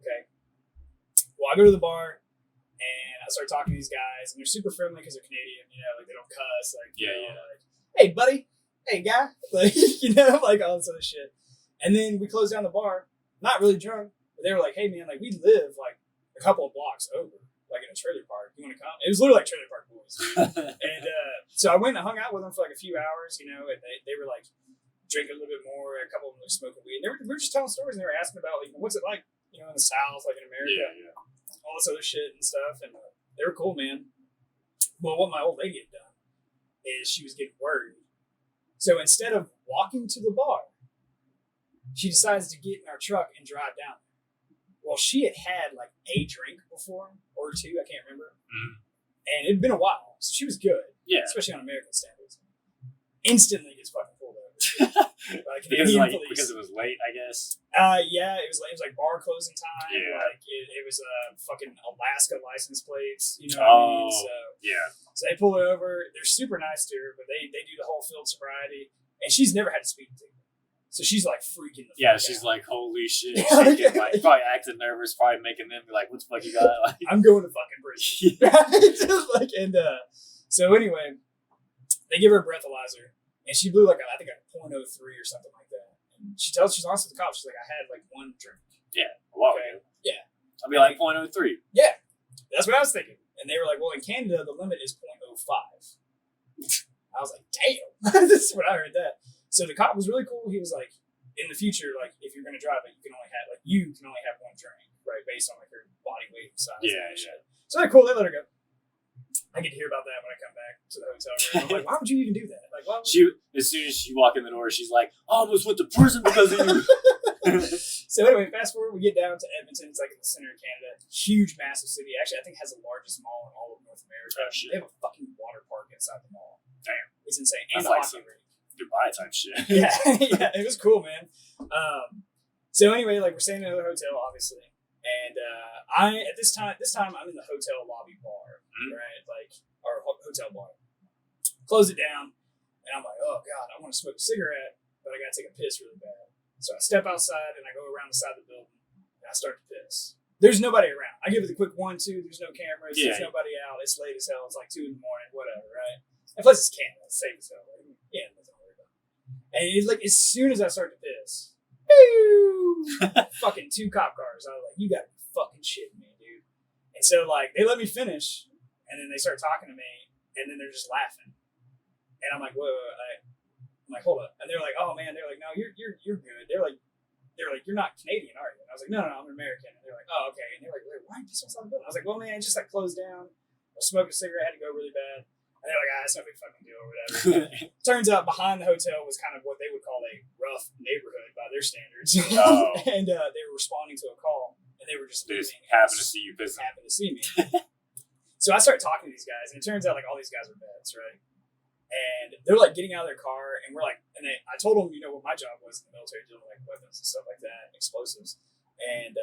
[SPEAKER 1] Okay. Well, I go to the bar, and I start talking to these guys, and they're super friendly because they're Canadian. You know, like they don't cuss. Like, like, hey, buddy. Hey, guy. Like, you know, like all this other shit. And then we closed down the bar, not really drunk, but they were like, hey, man, like we live like a couple of blocks over, like in a trailer park. You want to come? It was literally like Trailer Park Boys. And so I went and hung out with them for like a few hours, you know, and they were like, drinking a little bit more. A couple of them were smoking weed. And we were just telling stories, and they were asking about like, what's it like, you know, in the South, like in America, all this other shit and stuff. And they were cool, man. Well, what my old lady had done is she was getting worried. So instead of walking to the bar, she decides to get in our truck and drive down. Well, she had like a drink before or two, I can't remember, and it'd been a while, so she was good, especially on American standards. Instantly gets fucking pulled over.
[SPEAKER 2] because it was late, I guess.
[SPEAKER 1] Yeah, it was like bar closing time.
[SPEAKER 2] Yeah.
[SPEAKER 1] Like it was fucking Alaska license plates. You know what I mean? So they pull her over. They're super nice to her, but they do the whole field sobriety, and she's never had to speak to. So she's like freaking the fuck
[SPEAKER 2] she's
[SPEAKER 1] out.
[SPEAKER 2] like, holy shit. Shaking, like probably acting nervous, probably making them be like, what the fuck you got? Like,
[SPEAKER 1] I'm going to fucking prison. Like, and so anyway, they give her a breathalyzer. And she blew like I think a 0.03 or something like that. And she's honest with the cops. She's like, I had like one drink.
[SPEAKER 2] Yeah, a while ago.
[SPEAKER 1] Yeah,
[SPEAKER 2] I'll be like 0.03.
[SPEAKER 1] Yeah, that's what I was thinking. And they were like, well, in Canada the limit is 0.05. I was like, damn, this is when I heard that. So the cop was really cool. He was like, in the future, like if you're gonna drive it, you can only have one drink, right, based on like your body weight and size.
[SPEAKER 2] Yeah.
[SPEAKER 1] So they're cool. They let her go. I get to hear about that when I come back to the hotel room. I'm like, why would you even do that? Like, why would
[SPEAKER 2] as soon as she walked in the door, she's like, I almost went to prison because of you.
[SPEAKER 1] So anyway, fast forward, we get down to Edmonton. It's like in the center of Canada. Huge, massive city. Actually, I think it has the largest mall in all of North America.
[SPEAKER 2] Oh, shit.
[SPEAKER 1] They have a fucking water park inside the mall.
[SPEAKER 2] Damn.
[SPEAKER 1] It's insane.
[SPEAKER 2] That's
[SPEAKER 1] And
[SPEAKER 2] like some Dubai type shit.
[SPEAKER 1] yeah, it was cool, man. So anyway, like we're staying in another hotel, obviously. And at this time I'm in the hotel lobby bar, right? Like our hotel bar. Close it down, and I'm like, oh god, I want to smoke a cigarette, but I gotta take a piss really bad. So I step outside and I go around the side of the building and I start to piss. There's nobody around. I give it the quick 1-2. There's no cameras. There's nobody out. It's late as hell. It's like 2 a.m. Whatever, right? And plus it's Canada. It's safe as hell. Like, yeah, nothing to worry about. And it's like as soon as I start to piss, fucking 2 cop cars. I was like, you gotta be fucking shitting me, dude. And so like they let me finish, and then they start talking to me, and then they're just laughing. And I'm like, whoa. I'm like, hold up. And they're like, oh man, they're like, no, you're good. They're like, you're not Canadian, are you? And I was like, no, I'm American. And they're like, oh, okay. And they're like, wait, why this one's on the building? I was like, well, man, it just like closed down. I was smoking a cigarette, had to go really bad. And they're like, it's no big fucking deal or whatever. Turns out behind the hotel was kind of what they would call a rough neighborhood by their standards.
[SPEAKER 2] Oh.
[SPEAKER 1] And they were responding to a call, and they were just leaving.
[SPEAKER 2] Happened to see you busy.
[SPEAKER 1] Happened to see me. So I started talking to these guys, and it turns out like all these guys are vets, right? And they're like getting out of their car, and we're like, I told them, what my job was in the military, dealing with like weapons and stuff like that, explosives, and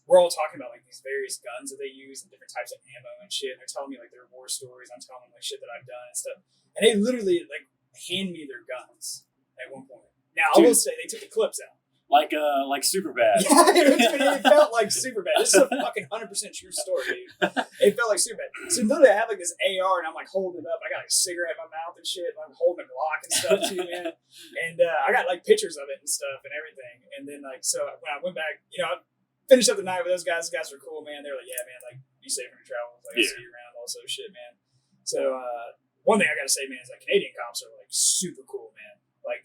[SPEAKER 1] we're all talking about like these various guns that they use and different types of ammo and shit. And they're telling me like their war stories. I'm telling them like shit that I've done and stuff. And they literally like hand me their guns at one point. Now I will say they took the clips out.
[SPEAKER 2] Like Superbad.
[SPEAKER 1] Yeah, it felt like Superbad. This is a fucking 100% true story, dude. It felt like Superbad. So literally I have like this AR and I'm like holding it up. I got like a cigarette in my mouth and shit. And I'm holding a Glock and stuff too, man. And I got like pictures of it and stuff and everything. And then like, so when I went back, I finished up the night with those guys. Those guys were cool, man. They were like, yeah, man, like, be safe when you travel. Like, I'll see you around, all this shit, man. So, one thing I gotta say, man, is like Canadian cops are like super cool, man. Like,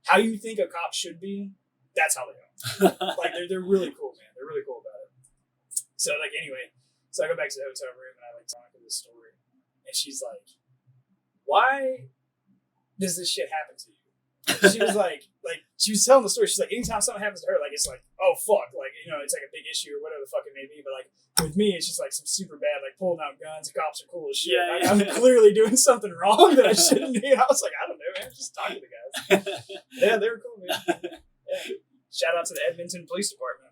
[SPEAKER 1] how you think a cop should be, that's how they are. Like, they're really cool, man. They're really cool about it. So, like, anyway, so I go back to the hotel room and I like talk to this story. And she's like, why does this shit happen to you? She was like, she was telling the story. She's like, anytime something happens to her, like, it's like, oh, fuck. Like, it's like a big issue or whatever the fuck it may be. But, like, with me, it's just like some super bad, like, pulling out guns. The cops are cool as shit.
[SPEAKER 2] Yeah,
[SPEAKER 1] like, I'm clearly doing something wrong that I shouldn't be. I was like, I don't know, man. I'm just talking to the guys. Yeah, they were cool, man. Yeah. Shout out to the Edmonton Police Department.